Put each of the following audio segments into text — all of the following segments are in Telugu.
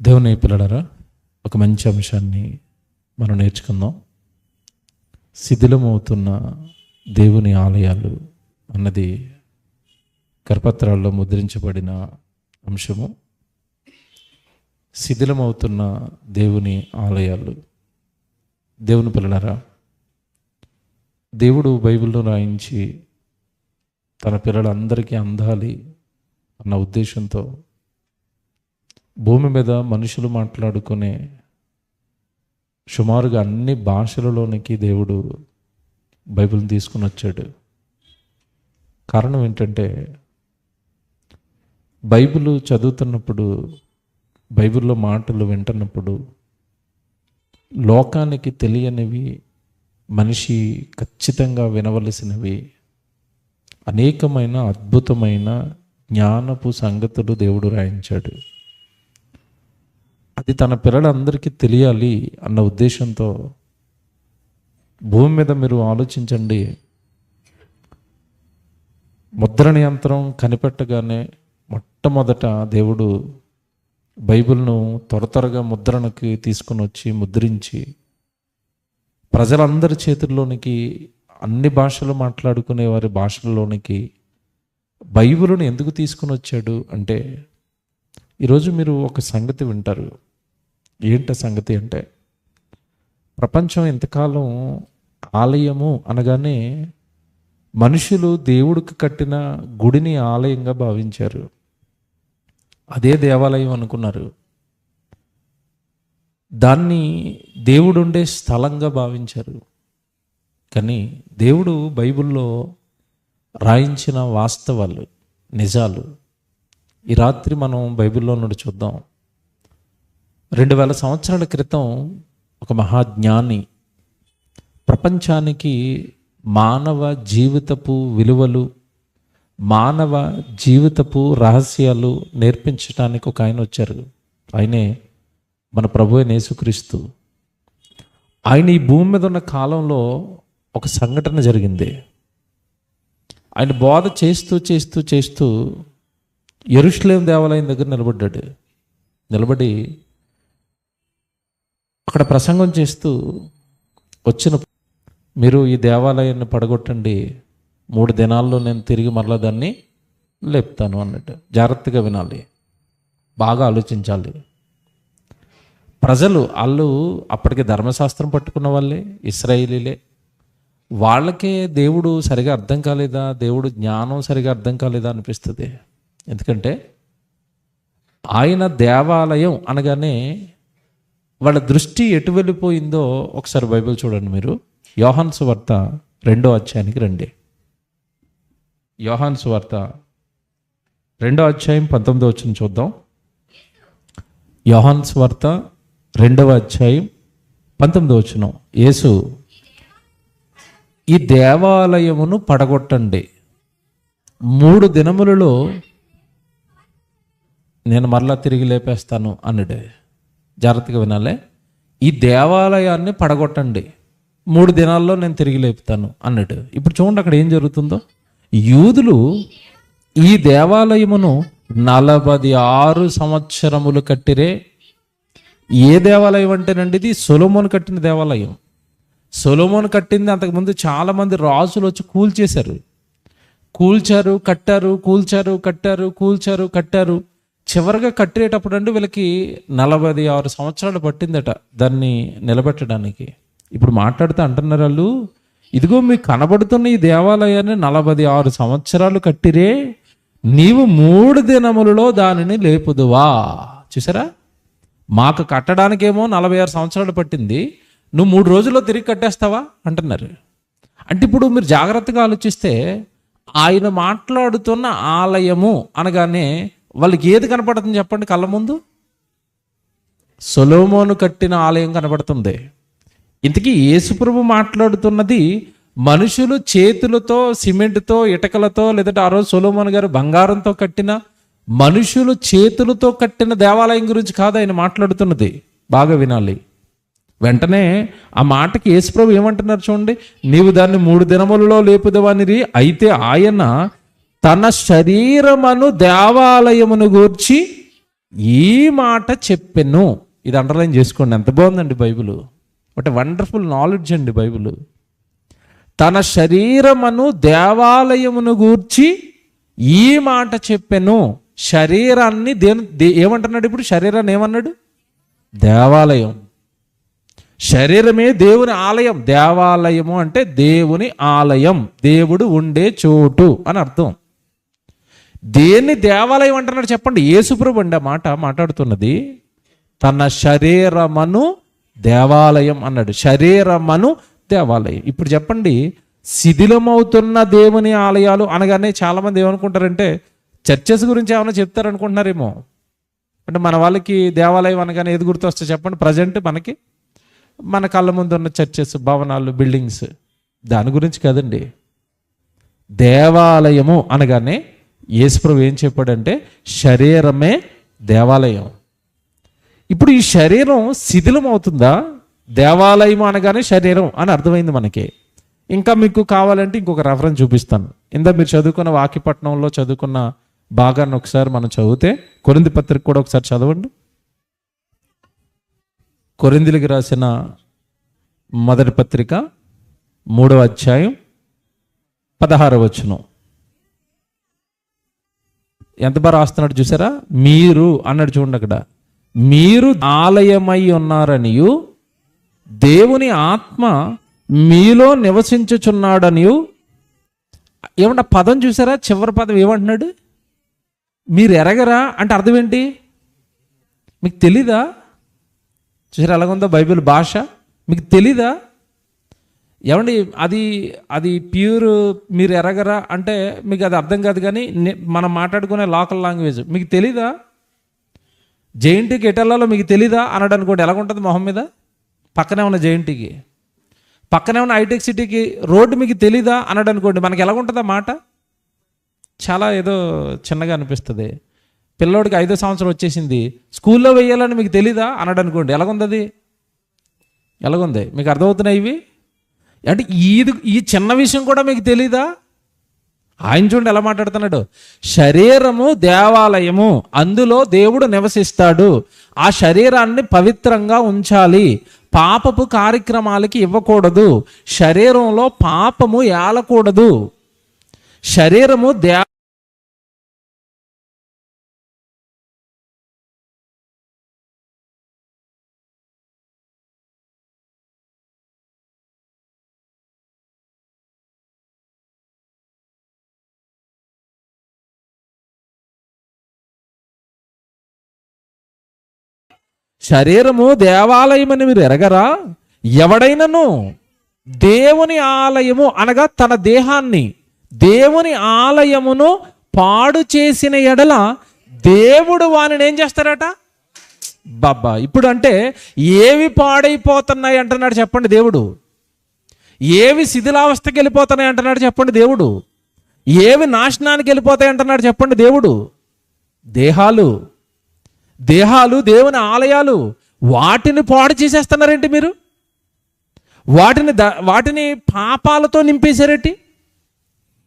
దేవుని పిల్లలారా, ఒక మంచి అంశాన్ని మనం నేర్చుకుందాం. శిథిలమవుతున్న దేవుని ఆలయాలు అన్నది కరపత్రాల్లో ముద్రించబడిన అంశము. శిథిలమవుతున్న దేవుని ఆలయాలు. దేవుని పిల్లలారా, దేవుడు బైబిల్లో రాయించి తన పిల్లలందరికీ అందాలి అన్న ఉద్దేశంతో భూమి మీద మనుషులు మాట్లాడుకునే సుమారుగా అన్ని భాషలలోనికి దేవుడు బైబిల్ని తీసుకుని వచ్చాడు. కారణం ఏంటంటే, బైబిల్ చదువుతున్నప్పుడు, బైబిల్లో మాటలు వింటున్నప్పుడు లోకానికి తెలియనివి, మనిషి ఖచ్చితంగా వినవలసినవి అనేకమైన అద్భుతమైన జ్ఞానపు సంగతులు దేవుడు రాయించాడు. అది తన పిల్లలందరికీ తెలియాలి అన్న ఉద్దేశంతో భూమి మీద మీరు ఆలోచించండి. ముద్రణ యంత్రం కనిపెట్టగానే మొట్టమొదట దేవుడు బైబిల్ను త్వరగా ముద్రణకి తీసుకుని వచ్చి ముద్రించి ప్రజలందరి చేతుల్లోనికి, అన్ని భాషలు మాట్లాడుకునే వారి భాషల్లోనికి బైబిల్ను ఎందుకు తీసుకుని వచ్చాడు అంటే, ఈరోజు మీరు ఒక సంగతి వింటారు. ఏంట సంగతి అంటే, ప్రపంచం ఇంతకాలం ఆలయము అనగానే మనుషులు దేవుడికి కట్టిన గుడిని ఆలయంగా భావించారు. అదే దేవాలయం అనుకున్నారు. దాన్ని దేవుడు ఉండే స్థలంగా భావించారు. కానీ దేవుడు బైబిల్లో రాయించిన వాస్తవాలు, నిజాలు ఈ రాత్రి మనం బైబిల్లో నుండి చూద్దాం. 2000 సంవత్సరాల క్రితం ఒక మహాజ్ఞాని ప్రపంచానికి మానవ జీవితపు విలువలు, మానవ జీవితపు రహస్యాలు నేర్పించడానికి ఒక ఆయన వచ్చారు. ఆయనే మన ప్రభువైన యేసుక్రీస్తు. ఆయన ఈ భూమి మీద ఉన్న కాలంలో ఒక సంఘటన జరిగింది. ఆయన బోధ చేస్తూ చేస్తూ చేస్తూ యెరూషలేము దేవాలయం దగ్గర నిలబడి అక్కడ ప్రసంగం చేస్తూ వచ్చిన, మీరు ఈ దేవాలయాన్ని పడగొట్టండి, 3 దినాల్లో నేను తిరిగి మరలా దాన్ని లేపుతాను అన్నట్టు. జాగ్రత్తగా వినాలి, బాగా ఆలోచించాలి. ప్రజలు వాళ్ళు అప్పటికి ధర్మశాస్త్రం పట్టుకున్న వాళ్ళే, ఇశ్రాయేలీలే. వాళ్ళకే దేవుడు సరిగా అర్థం కాలేదా, దేవుడు జ్ఞానం సరిగా అర్థం కాలేదా అనిపిస్తుంది. ఎందుకంటే ఆయన దేవాలయం అనగానే వాళ్ళ దృష్టి ఎటు వెళ్ళిపోయిందో ఒకసారి బైబిల్ చూడండి. మీరు యోహాను సువార్త 2వ అధ్యాయానికి రండి. యోహాను సువార్త 2వ అధ్యాయం 19వ వచనం చూద్దాం. యోహాను సువార్త 2వ అధ్యాయం 19వ వచనం. యేసు, ఈ దేవాలయమును పడగొట్టండి, 3 దినములలో నేను మరలా తిరిగి లేపేస్తాను అన్నాడు. జాగ్రత్తగా వినాలే. ఈ దేవాలయాన్ని పడగొట్టండి, 3 దినాల్లో నేను తిరిగి లేపుతాను అన్నాడు. ఇప్పుడు చూడండి అక్కడ ఏం జరుగుతుందో. యూదులు ఈ దేవాలయమును 46 సంవత్సరములు కట్టిరే. ఏ దేవాలయం అంటేనండి, ఇది సొలొమోను కట్టిన దేవాలయం. సొలొమోను కట్టింది. అంతకుముందు చాలామంది రాజులు వచ్చి కూల్చేశారు, కట్టారు. చివరిగా కట్టేటప్పుడు అండి వీళ్ళకి 46 సంవత్సరాలు పట్టిందట దాన్ని నిలబెట్టడానికి. ఇప్పుడు మాట్లాడుతూ అంటున్నారు వాళ్ళు, ఇదిగో మీకు కనబడుతున్న ఈ దేవాలయాన్ని 46 సంవత్సరాలు కట్టిరే, నీవు 3 దినములలో దానిని లేపుదువా. చూసారా, మాకు కట్టడానికేమో 46 సంవత్సరాలు పట్టింది, నువ్వు 3 రోజుల్లో తిరిగి కట్టేస్తావా అంటున్నారు. అంటే ఇప్పుడు మీరు జాగ్రత్తగా ఆలోచిస్తే, ఆయన మాట్లాడుతున్న ఆలయము అనగానే వాళ్ళకి ఏది కనపడుతుంది చెప్పండి? కళ్ళ ముందు సొలొమోను కట్టిన ఆలయం కనపడుతుంది. ఇంతకీ యేసుప్రభు మాట్లాడుతున్నది మనుషులు చేతులతో, సిమెంట్తో, ఇటకలతో, లేదంటే ఆ రోజు సొలొమోను గారు బంగారంతో కట్టిన, మనుషులు చేతులతో కట్టిన దేవాలయం గురించి కాదు ఆయన మాట్లాడుతున్నది. బాగా వినాలి. వెంటనే ఆ మాటకి యేసుప్రభు ఏమంటున్నారు చూడండి. నీవు దాన్ని 3 దినములలో లేపుదవనిరి. అయితే ఆయన తన శరీరమును దేవాలయమును గూర్చి ఈ మాట చెప్పెను. ఇది అండర్లైన్ చేసుకోండి, ఎంత బాగుందండి బైబిల్. బట్ వండర్ఫుల్ నాలెడ్జ్ అండి బైబిల్. తన శరీరమును దేవాలయమును గూర్చి ఈ మాట చెప్పెను. శరీరాన్ని ఏమంటున్నాడు ఇప్పుడు? శరీరాన్ని ఏమన్నాడు? దేవాలయం. శరీరమే దేవుని ఆలయం. దేవాలయము అంటే దేవుని ఆలయం, దేవుడు ఉండే చోటు అని అర్థం. దేన్ని దేవాలయం అంటున్నాడు చెప్పండి? యేసుప్రభు అండి ఆ మాట మాట్లాడుతున్నది. తన శరీరమును దేవాలయం అన్నాడు. శరీరమును దేవాలయం. ఇప్పుడు చెప్పండి, శిథిలమవుతున్న దేవుని ఆలయాలు అనగానే చాలామంది ఏమనుకుంటారంటే చర్చెస్ గురించి ఏమైనా చెప్తారనుకుంటున్నారేమో. అంటే మన వాళ్ళకి దేవాలయం అనగానే ఏది గుర్తొస్తే చెప్పండి? ప్రజెంట్ మనకి మన కళ్ళ ముందు ఉన్న చర్చెస్, భవనాలు, బిల్డింగ్స్, దాని గురించి కదండి. దేవాలయము అనగానే యేసుప్రభు ఏం చెప్పాడంటే శరీరమే దేవాలయం. ఇప్పుడు ఈ శరీరం శిథిలం అవుతుందా? దేవాలయం అనగానే శరీరం అని అర్థమైంది మనకి. ఇంకా మీకు కావాలంటే ఇంకొక రెఫరెన్స్ చూపిస్తాను. ఇందా మీరు చదువుకున్న వాక్యపట్నంలో చదువుకున్న భాగాన్ని ఒకసారి మనం చదివితే, కొరింథీ పత్రిక కూడా ఒకసారి చదవండి. కొరింథీలకు రాసిన మొదటి పత్రిక 3వ అధ్యాయం 16వ వచనం. ఎంత బాగా రాస్తున్నాడు చూసారా? మీరు అన్నాడు చూడండి అక్కడ. మీరు ఆలయమై ఉన్నారనియు దేవుని ఆత్మ మీలో నివసించుచున్నాడనియు. ఏమంటే పదం చూసారా? చివరి పదం ఏమంటున్నాడు? మీరు ఎరగరా అంటే అర్థం ఏంటి? మీకు తెలీదా? చూసారా ఎలాగుందో బైబిల్ భాష? మీకు తెలీదా? ఏమండి అది ప్యూర్ మీరు ఎరగరా అంటే మీకు అది అర్థం కాదు. కానీ మనం మాట్లాడుకునే లోకల్ లాంగ్వేజ్ మీకు తెలీదా? జేఎన్టీకి ఎటెల్లాలో మీకు తెలీదా అన్నాడు అనుకోండి, ఎలాగుంటుంది మొహం మీద? పక్కనే ఉన్న జేఎన్టీకి, పక్కనే ఉన్న హైటెక్ సిటీకి రోడ్డు మీకు తెలీదా అన్నాడు అనుకోండి, మనకి ఎలాగుంటుందా మాట? చాలా ఏదో చిన్నగా అనిపిస్తుంది. పిల్లోడికి 5వ సంవత్సరం వచ్చేసింది, స్కూల్లో వేయాలని మీకు తెలీదా అన్నాడు అనుకోండి, ఎలాగుంది? అది ఎలాగుంది? మీకు అర్థమవుతున్నాయి ఇవి? అంటే ఈ చిన్న విషయం కూడా మీకు తెలీదా? ఆయన చూడండి ఎలా మాట్లాడుతున్నాడు. శరీరము దేవాలయము, అందులో దేవుడు నివసిస్తాడు. ఆ శరీరాన్ని పవిత్రంగా ఉంచాలి, పాపపు కార్యక్రమాలకి ఇవ్వకూడదు, శరీరంలో పాపము ఏలకూడదు. శరీరము శరీరము దేవాలయమని మీరు ఎరగరా? ఎవడైనను దేవుని ఆలయము అనగా తన దేహాన్ని, దేవుని ఆలయమును పాడు చేసిన ఎడల దేవుడు వానిని ఏం చేస్తారట? బాబా ఇప్పుడు అంటే ఏవి పాడైపోతున్నాయి అంటున్నాడు చెప్పండి దేవుడు? ఏవి శిథిలావస్థకి వెళ్ళిపోతున్నాయి అంటున్నాడు చెప్పండి దేవుడు? ఏవి నాశనానికి వెళ్ళిపోతాయి అంటున్నాడు చెప్పండి దేవుడు? దేహాలు దేవుని ఆలయాలు, వాటిని పాడు చేసేస్తున్నారేంటి మీరు? వాటిని పాపాలతో నింపేశారేంటి?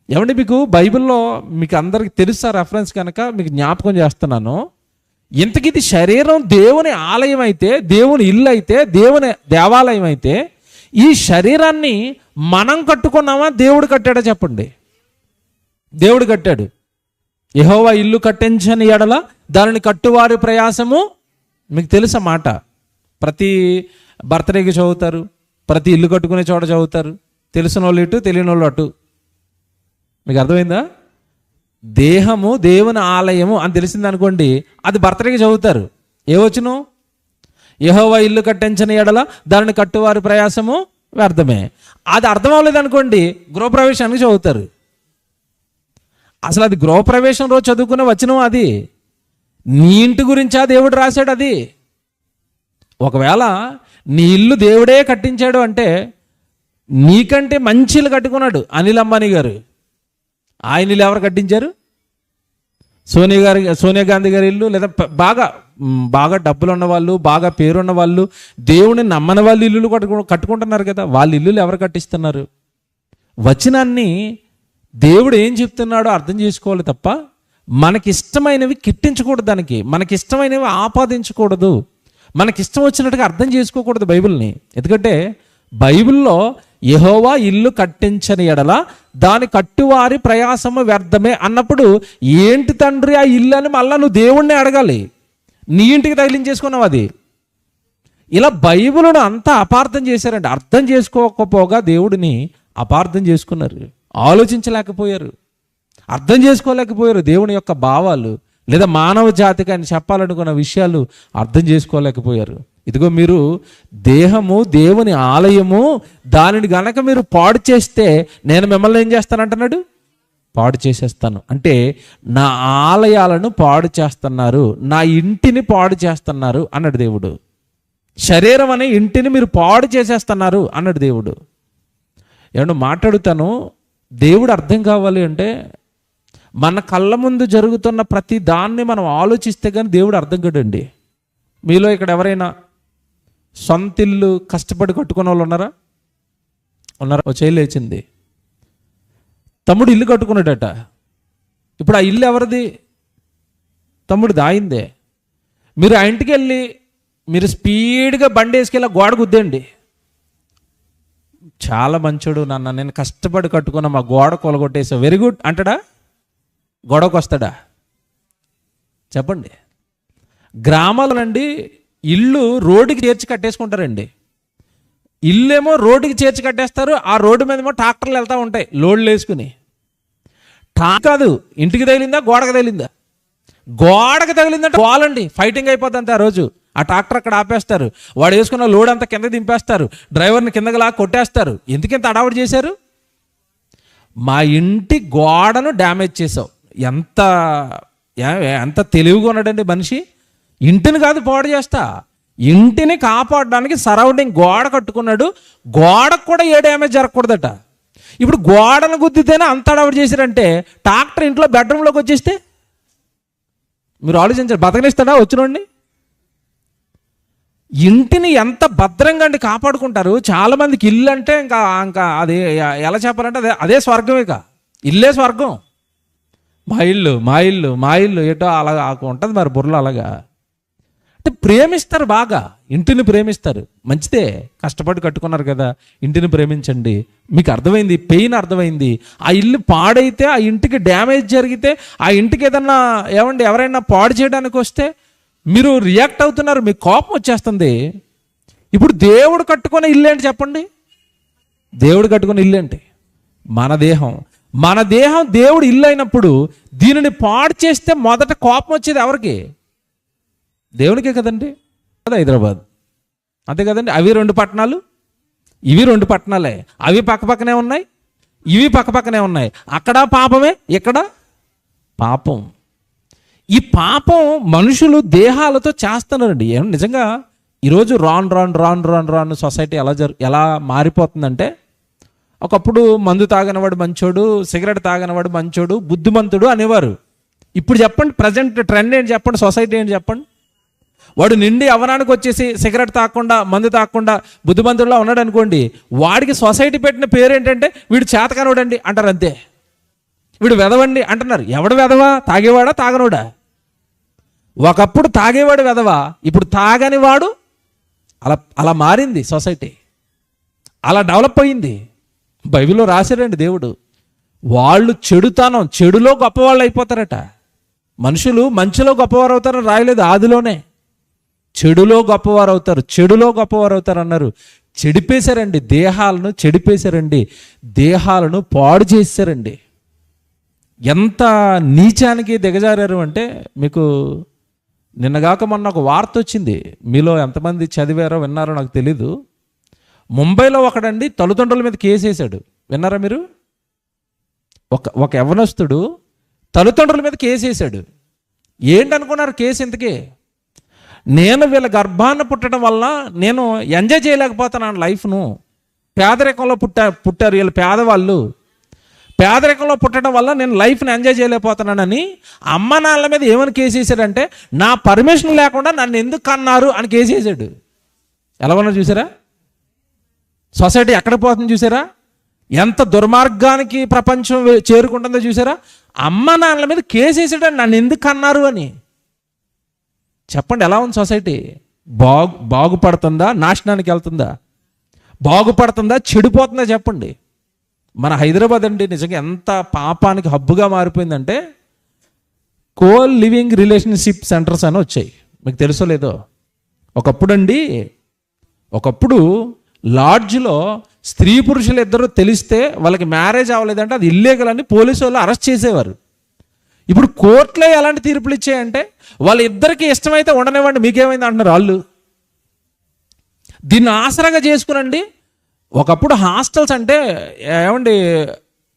ఏమంటే మీకు బైబిల్లో మీకు అందరికి తెలుసా రెఫరెన్స్ కనుక మీకు జ్ఞాపకం చేస్తున్నాను. ఇంతకీ ఇది శరీరం దేవుని ఆలయం అయితే, దేవుని ఇల్లు అయితే, దేవుని దేవాలయం అయితే, ఈ శరీరాన్ని మనం కట్టుకున్నామా దేవుడు కట్టాడా చెప్పండి? దేవుడు కట్టాడు. యెహోవా ఇల్లు కట్టించని ఎడల దానిని కట్టువారి ప్రయాసము. మీకు తెలుసా మాట? ప్రతి బర్త్డేకి చదువుతారు, ప్రతి ఇల్లు కట్టుకునే చోట చదువుతారు. తెలిసిన వాళ్ళు ఇటు, తెలియని వాళ్ళు అటు. మీకు అర్థమైందా? దేహము దేవుని ఆలయము అని తెలిసింది అనుకోండి, అది బర్త్డేకి చదువుతారు. ఏవచ్చును? యెహోవా ఇల్లు కట్టించని ఎడల దానిని కట్టువారి ప్రయాసము వ్యర్థమే. అది అర్థం అవ్వలేదు అనుకోండి, గృహప్రవేశానికి చదువుతారు. అసలు అది గృహప్రవేశం రోజు చదువుకునే వచనం అది. నీ ఇంటి గురించా దేవుడు రాశాడు అది? ఒకవేళ నీ ఇల్లు దేవుడే కట్టించాడు అంటే నీకంటే మంచి ఇల్లు కట్టుకున్నాడు అనిల్ అంబానీ గారు. ఆయన ఇల్లు ఎవరు కట్టించారు? సోనియా గాంధీ గారి ఇల్లు, లేదా బాగా డబ్బులు ఉన్నవాళ్ళు, బాగా పేరున్న వాళ్ళు, దేవుని నమ్మని వాళ్ళు ఇల్లులు కట్టుకుంటున్నారు కదా. వాళ్ళ ఇల్లులు ఎవరు కట్టిస్తున్నారు? వచనాన్ని దేవుడు ఏం చెప్తున్నాడో అర్థం చేసుకోవాలి తప్ప మనకిష్టమైనవి కిట్టించకూడదు, దానికి మనకిష్టమైనవి ఆపాదించకూడదు, మనకిష్టం వచ్చినట్టుగా అర్థం చేసుకోకూడదు బైబిల్ని. ఎందుకంటే బైబిల్లో యెహోవా ఇల్లు కట్టించని ఎడల దాని కట్టువారి ప్రయాసము వ్యర్థమే అన్నప్పుడు ఏంటి తండ్రి ఆ ఇల్లు అని మళ్ళీ నువ్వు దేవుణ్ణి అడగాలి. నీ ఇంటికి తగిలించేసుకున్నావు అది. ఇలా బైబిల్ను అంతా అపార్థం చేశారండి. అర్థం చేసుకోకపోగా దేవుడిని అపార్థం చేసుకున్నారు, ఆలోచించలేకపోయారు, అర్థం చేసుకోలేకపోయారు. దేవుని యొక్క భావాలు లేదా మానవ జాతికి అని చెప్పాలనుకున్న విషయాలు అర్థం చేసుకోలేకపోయారు. ఇదిగో మీరు దేహము దేవుని ఆలయము, దానిని గనక మీరు పాడు చేస్తే నేను మిమ్మల్ని ఏం చేస్తానంటున్నాడు? పాడు చేసేస్తాను. అంటే నా ఆలయాలను పాడు చేస్తున్నారు, నా ఇంటిని పాడు చేస్తున్నారు అన్నాడు దేవుడు. శరీరం అనే ఇంటిని మీరు పాడు చేసేస్తున్నారు అన్నాడు దేవుడు. ఏమన్నా మాట్లాడుతాను, దేవుడు అర్థం కావాలి అంటే మన కళ్ళ ముందు జరుగుతున్న ప్రతి దాన్ని మనం ఆలోచిస్తే కానీ దేవుడు అర్థం కాడండి. మీలో ఇక్కడ ఎవరైనా సొంత ఇల్లు కష్టపడి కట్టుకున్న వాళ్ళు ఉన్నారా? ఓ చేయి లేచింది. తమ్ముడు ఇల్లు కట్టుకున్నాడట. ఇప్పుడు ఆ ఇల్లు ఎవరిది? తమ్ముడు దాయిందే. మీరు ఆ ఇంటికి వెళ్ళి మీరు స్పీడ్గా బండి వేసుకెళ్ళి గోడ గుద్దండి. చాలా మంచోడు నాన్న, నేను కష్టపడి కట్టుకున్న మా గోడ కొలగొట్టేసా, వెరీ గుడ్ అంటాడా? గొడవకు వస్తాడా? చెప్పండి. గ్రామాలనండి ఇల్లు రోడ్డుకి చేర్చి కట్టేసుకుంటారండి. ఇల్లేమో రోడ్డుకి చేర్చి కట్టేస్తారు, ఆ రోడ్డు మీదేమో ట్రాక్టర్లు వెళ్తూ ఉంటాయి లోడ్లు వేసుకుని. కాదు, ఇంటికి తగిలిందా గోడకు తగిలిందా? గోడకు తగిలిందంటే గోలండి, ఫైటింగ్ అయిపోతుంది ఆ రోజు. ఆ ట్రాక్టర్ అక్కడ ఆపేస్తారు, వాడు వేసుకున్న లోడ్ అంతా కింద దింపేస్తారు, డ్రైవర్ని కిందకి లాగా కొట్టేస్తారు. ఎందుకంత అడావుడు చేశారు? మా ఇంటి గోడను డ్యామేజ్ చేసావు. ఎంత తెలివిగా ఉన్నాడండి మనిషి. ఇంటిని కాదు పాడు చేస్తా, ఇంటిని కాపాడడానికి సరౌండింగ్ గోడ కట్టుకున్నాడు. గోడకు కూడా ఏ డ్యామేజ్ జరగకూడదట. ఇప్పుడు గోడను గుద్దితేనే అంత అడవుడు చేశారంటే ట్రాక్టర్ ఇంట్లో బెడ్రూమ్లోకి వచ్చేస్తే మీరు ఆలోచించారు, బతకనిస్తాడా వచ్చినోడిని? ఇంటిని ఎంత భద్రంగా అండి కాపాడుకుంటారు. చాలామందికి ఇల్లు అంటే ఇంకా ఇంకా అది ఎలా చెప్పాలంటే అదే స్వర్గం. ఇక ఇల్లే స్వర్గం. మా ఇల్లు ఏటో అలాగా ఉంటుంది మరి బుర్రలో. అలాగా అంటే ప్రేమిస్తారు, బాగా ఇంటిని ప్రేమిస్తారు. మంచిదే, కష్టపడి కట్టుకున్నారు కదా, ఇంటిని ప్రేమించండి. మీకు అర్థమైంది, పెయిన్ అర్థమైంది. ఆ ఇల్లు పాడైతే, ఆ ఇంటికి డ్యామేజ్ జరిగితే, ఆ ఇంటికి ఏదన్నా ఎవరైనా పాడు చేయడానికి వస్తే మీరు రియాక్ట్ అవుతున్నారు, మీకు కోపం వచ్చేస్తుంది. ఇప్పుడు దేవుడు కట్టుకున్న ఇల్లు ఏంటి చెప్పండి? దేవుడు కట్టుకున్న ఇల్లు ఏంటి? మన దేహం దేవుడు ఇల్లు అయినప్పుడు దీనిని పాడు చేస్తే మొదట కోపం వచ్చేది ఎవరికి? దేవునికే కదండి. హైదరాబాద్ అంతే కదండి. అవి 2 పట్టణాలు, ఇవి 2 పట్టణాలే. అవి పక్కపక్కనే ఉన్నాయి, ఇవి పక్కపక్కనే ఉన్నాయి. అక్కడ పాపమే, ఇక్కడ పాపం. ఈ పాపం మనుషులు దేహాలతో చేస్తున్నారండి. నిజంగా ఈరోజు రాను సొసైటీ ఎలా మారిపోతుందంటే, ఒకప్పుడు మందు తాగనవాడు మంచోడు, సిగరెట్ తాగనవాడు మంచోడు, బుద్ధిమంతుడు అనేవారు. ఇప్పుడు చెప్పండి, ప్రజెంట్ ట్రెండ్ ఏంటి చెప్పండి, సొసైటీ ఏంటి చెప్పండి? వాడు నిండి అవనానికి వచ్చేసి సిగరెట్ తాగకుండా, మందు తాగకుండా బుద్ధిమంతుడులా ఉన్నాడు అనుకోండి, వాడికి సొసైటీ పెట్టిన పేరు ఏంటంటే వీడు చేతకానోడండి అంటారు. అంతే. వీడు వెదవండి అంటున్నారు. ఎవడు వెదవా? తాగేవాడా తాగనోడా? ఒకప్పుడు తాగేవాడు వెదవా, ఇప్పుడు తాగని వాడు. అలా మారింది సొసైటీ, అలా డెవలప్ అయింది. బైబిల్లో రాశాడండి దేవుడు, వాళ్ళు చెడులో గొప్పవాళ్ళు అయిపోతారట. మనుషులు మంచిలో గొప్పవారు అవుతారని రాయలేదు, ఆదిలోనే. చెడులో గొప్పవారు అవుతారు అన్నారు. చెడిపేశారండి, దేహాలను చెడిపేశారండి, దేహాలను పాడు చేశారండి. ఎంత నీచానికి దిగజారారు అంటే, మీకు నిన్నగాక మొన్న ఒక వార్త వచ్చింది. మీలో ఎంతమంది చదివారో విన్నారో నాకు తెలీదు. ముంబైలో ఒకడండి తల్లిదండ్రుల మీద కేసు వేశాడు. విన్నారా మీరు? ఒక యవ్వనస్తుడు తల్లిదండ్రుల మీద కేసు వేశాడు. ఏంటనుకున్నారు కేసు? ఇంతకీ, నేను వీళ్ళ గర్భాన్ని పుట్టడం వల్ల నేను ఎంజాయ్ చేయలేకపోతున్నాను లైఫ్ను. పేదరికంలో పుట్టారు వీళ్ళు, పేదవాళ్ళు. పేదరికంలో పుట్టడం వల్ల నేను లైఫ్ని ఎంజాయ్ చేయలేకపోతున్నానని అమ్మ నాన్నల మీద ఏమని కేసు వేసాడంటే, నా పర్మిషన్ లేకుండా నన్ను ఎందుకు కన్నారు అని కేసు వేసాడు. ఎలా ఉన్నారు చూసారా? సొసైటీ ఎక్కడ పోతుంది చూసారా? ఎంత దుర్మార్గానికి ప్రపంచం చేరుకుంటుందో చూసారా? అమ్మ నాన్నల మీద కేసు వేసాడండి, నన్ను ఎందుకు అన్నారు అని. చెప్పండి, ఎలా ఉంది సొసైటీ? బాగుపడుతుందా, నాశనానికి వెళ్తుందా? బాగుపడుతుందా, చెడిపోతుందా? చెప్పండి. మన హైదరాబాద్ అండి నిజంగా ఎంత పాపానికి హబ్బుగా మారిపోయిందంటే కో లివింగ్ రిలేషన్షిప్ సెంటర్స్ అని వచ్చాయి. మీకు తెలుసో లేదో? ఒకప్పుడు లాడ్జ్లో స్త్రీ పురుషులు ఇద్దరు తెలిస్తే వాళ్ళకి మ్యారేజ్ అవ్వలేదంటే అది ఇల్లీగల్ అని పోలీసు వాళ్ళు అరెస్ట్ చేసేవారు. ఇప్పుడు కోర్టులో ఎలాంటి తీర్పులు ఇచ్చాయంటే వాళ్ళిద్దరికీ ఇష్టమైతే ఉండనివ్వండి, మీకేమైంది అంటున్నారు వాళ్ళు. దీన్ని ఆసరాగా చేసుకునండి. ఒకప్పుడు హాస్టల్స్ అంటే ఏమండి,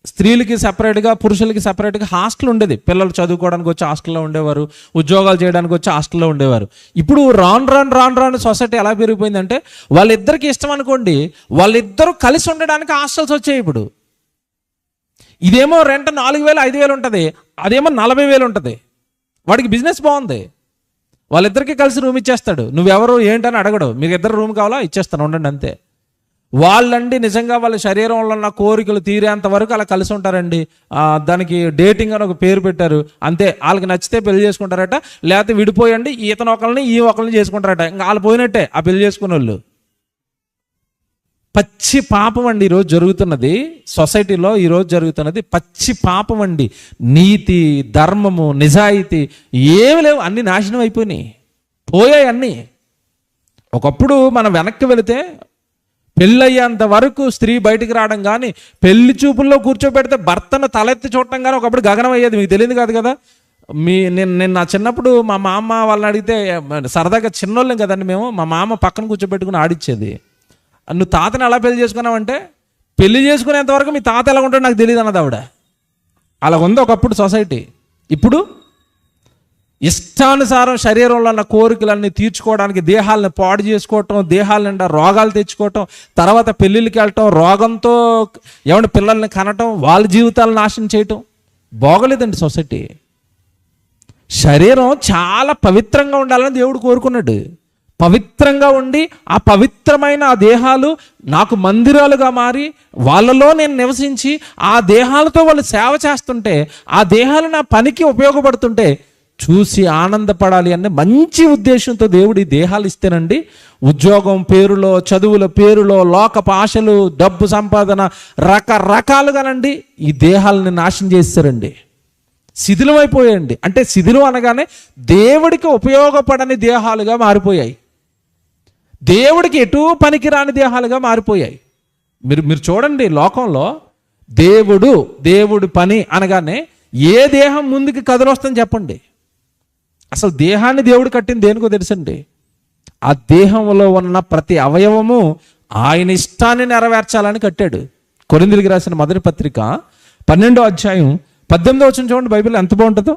స్త్రీలకి సపరేట్గా పురుషులకి సపరేట్గా హాస్టల్ ఉండేది. పిల్లలు చదువుకోవడానికి వచ్చి హాస్టల్లో ఉండేవారు, ఉద్యోగాలు చేయడానికి వచ్చి హాస్టల్లో ఉండేవారు. ఇప్పుడు రాను సొసైటీ ఎలా పెరిగిపోయిందంటే వాళ్ళిద్దరికి ఇష్టం అనుకోండి, వాళ్ళిద్దరూ కలిసి ఉండడానికి హాస్టల్స్ వచ్చాయి. ఇప్పుడు ఇదేమో రెంట్ 4,000 5,000 ఉంటుంది, అదేమో 40,000 ఉంటుంది. వాడికి బిజినెస్ బాగుంది, వాళ్ళిద్దరికీ కలిసి రూమ్ ఇచ్చేస్తాడు. నువ్వెవరు ఏంటని అడగడు, మీకు ఇద్దరు రూమ్ కావాలా ఇచ్చేస్తాను ఉండండి అంతే. వాళ్ళండి నిజంగా వాళ్ళ శరీరంలో ఉన్న కోరికలు తీరేంత వరకు అలా కలిసి ఉంటారండి. దానికి డేటింగ్ అని ఒక పేరు పెట్టారు అంతే. వాళ్ళకి నచ్చితే పెళ్లి చేసుకుంటారట, లేకపోతే విడిపోయండి ఇతను ఒకరిని ఈ ఒకరిని చేసుకుంటారట. ఇంకా వాళ్ళు పోయినట్టే ఆ పెళ్లి చేసుకునే వాళ్ళు. పచ్చి పాపం అండి ఈరోజు జరుగుతున్నది సొసైటీలో. ఈరోజు జరుగుతున్నది పచ్చి పాపం అండి. నీతి, ధర్మము, నిజాయితీ ఏమి లేవు, అన్ని నాశనం అయిపోయినాయి, పోయాయి అన్నీ. ఒకప్పుడు మనం వెనక్కి వెళితే పెళ్ళయ్యేంత వరకు స్త్రీ బయటికి రావడం కానీ, పెళ్లి చూపుల్లో కూర్చోబెడితే భర్తను తలెత్తి చూడటం కానీ ఒకప్పుడు గగనం అయ్యేది. మీకు తెలియదు కాదు కదా? నేను నా చిన్నప్పుడు మా మామ వాళ్ళని అడిగితే సరదాగా చిన్నోళ్ళం కదండి మేము, మా మామ పక్కన కూర్చోబెట్టుకుని ఆడిచ్చేది. నువ్వు తాతని ఎలా పెళ్లి చేసుకున్నావంటే, పెళ్లి చేసుకునేంత వరకు మీ తాత ఎలా ఉంటాడో నాకు తెలియదు అన్నది ఆవిడ. అలా ఉంది ఒకప్పుడు సొసైటీ. ఇప్పుడు ఇష్టానుసారం శరీరంలో ఉన్న కోరికలన్నీ తీర్చుకోవడానికి దేహాలను పాడు చేసుకోవటం, దేహాల నిండా రోగాలు తెచ్చుకోవటం, తర్వాత పెళ్ళిళ్ళకి వెళ్ళటం, రోగంతో ఏమంటే పిల్లల్ని కనటం, వాళ్ళ జీవితాలను నాశనం చేయటం. బాగోలేదండి సొసైటీ. శరీరం చాలా పవిత్రంగా ఉండాలని దేవుడు కోరుకున్నాడు. పవిత్రంగా ఉండి ఆ పవిత్రమైన ఆ దేహాలు నాకు మందిరాలుగా మారి వాళ్ళలో నేను నివసించి ఆ దేహాలతో వాళ్ళు సేవ చేస్తుంటే, ఆ దేహాలు నా పనికి ఉపయోగపడుతుంటే చూసి ఆనందపడాలి అనే మంచి ఉద్దేశంతో దేవుడు ఈ దేహాలు ఇస్తేనండి, ఉద్యోగం పేరులో, చదువుల పేరులో, లోకపు ఆశలు, డబ్బు సంపాదన రకరకాలుగానండి ఈ దేహాలని నాశనం చేస్తారండి. శిథిలం అయిపోయాయండి. అంటే శిథిలం అనగానే దేవుడికి ఉపయోగపడని దేహాలుగా మారిపోయాయి, దేవుడికి ఎటూ పనికిరాని దేహాలుగా మారిపోయాయి. మీరు చూడండి, లోకంలో దేవుడి పని అనగానే ఏ దేహం ముందుకి కదలొస్తుందని చెప్పండి. అసలు దేహాన్ని దేవుడు కట్టింది దేనికో తెలుసండి? ఆ దేహంలో ఉన్న ప్రతి అవయవము ఆయన ఇష్టాన్ని నెరవేర్చాలని కట్టాడు. కొరింథీయులకు రాసిన మొదటి పత్రిక 12వ అధ్యాయం 18వ వచనం చూడండి, బైబిల్ ఎంత బాగుంటుందో.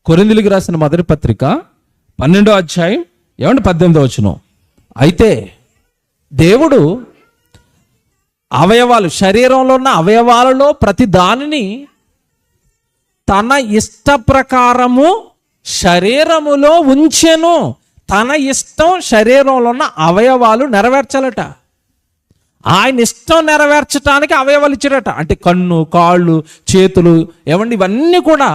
కొరింథీయులకు రాసిన మొదటి పత్రిక 12వ అధ్యాయం 18వ వచనం. అయితే దేవుడు అవయవాలు, శరీరంలో ఉన్న అవయవాలలో ప్రతి దానిని తన ఇష్ట ప్రకారము శరీరములో ఉంచెను. తన ఇష్టం శరీరంలో ఉన్న అవయవాలు నెరవేర్చాలట. ఆయన ఇష్టం నెరవేర్చడానికి అవయవాలు ఇచ్చాడట. అంటే కన్ను, కాళ్ళు, చేతులు, ఏమండి ఇవన్నీ కూడా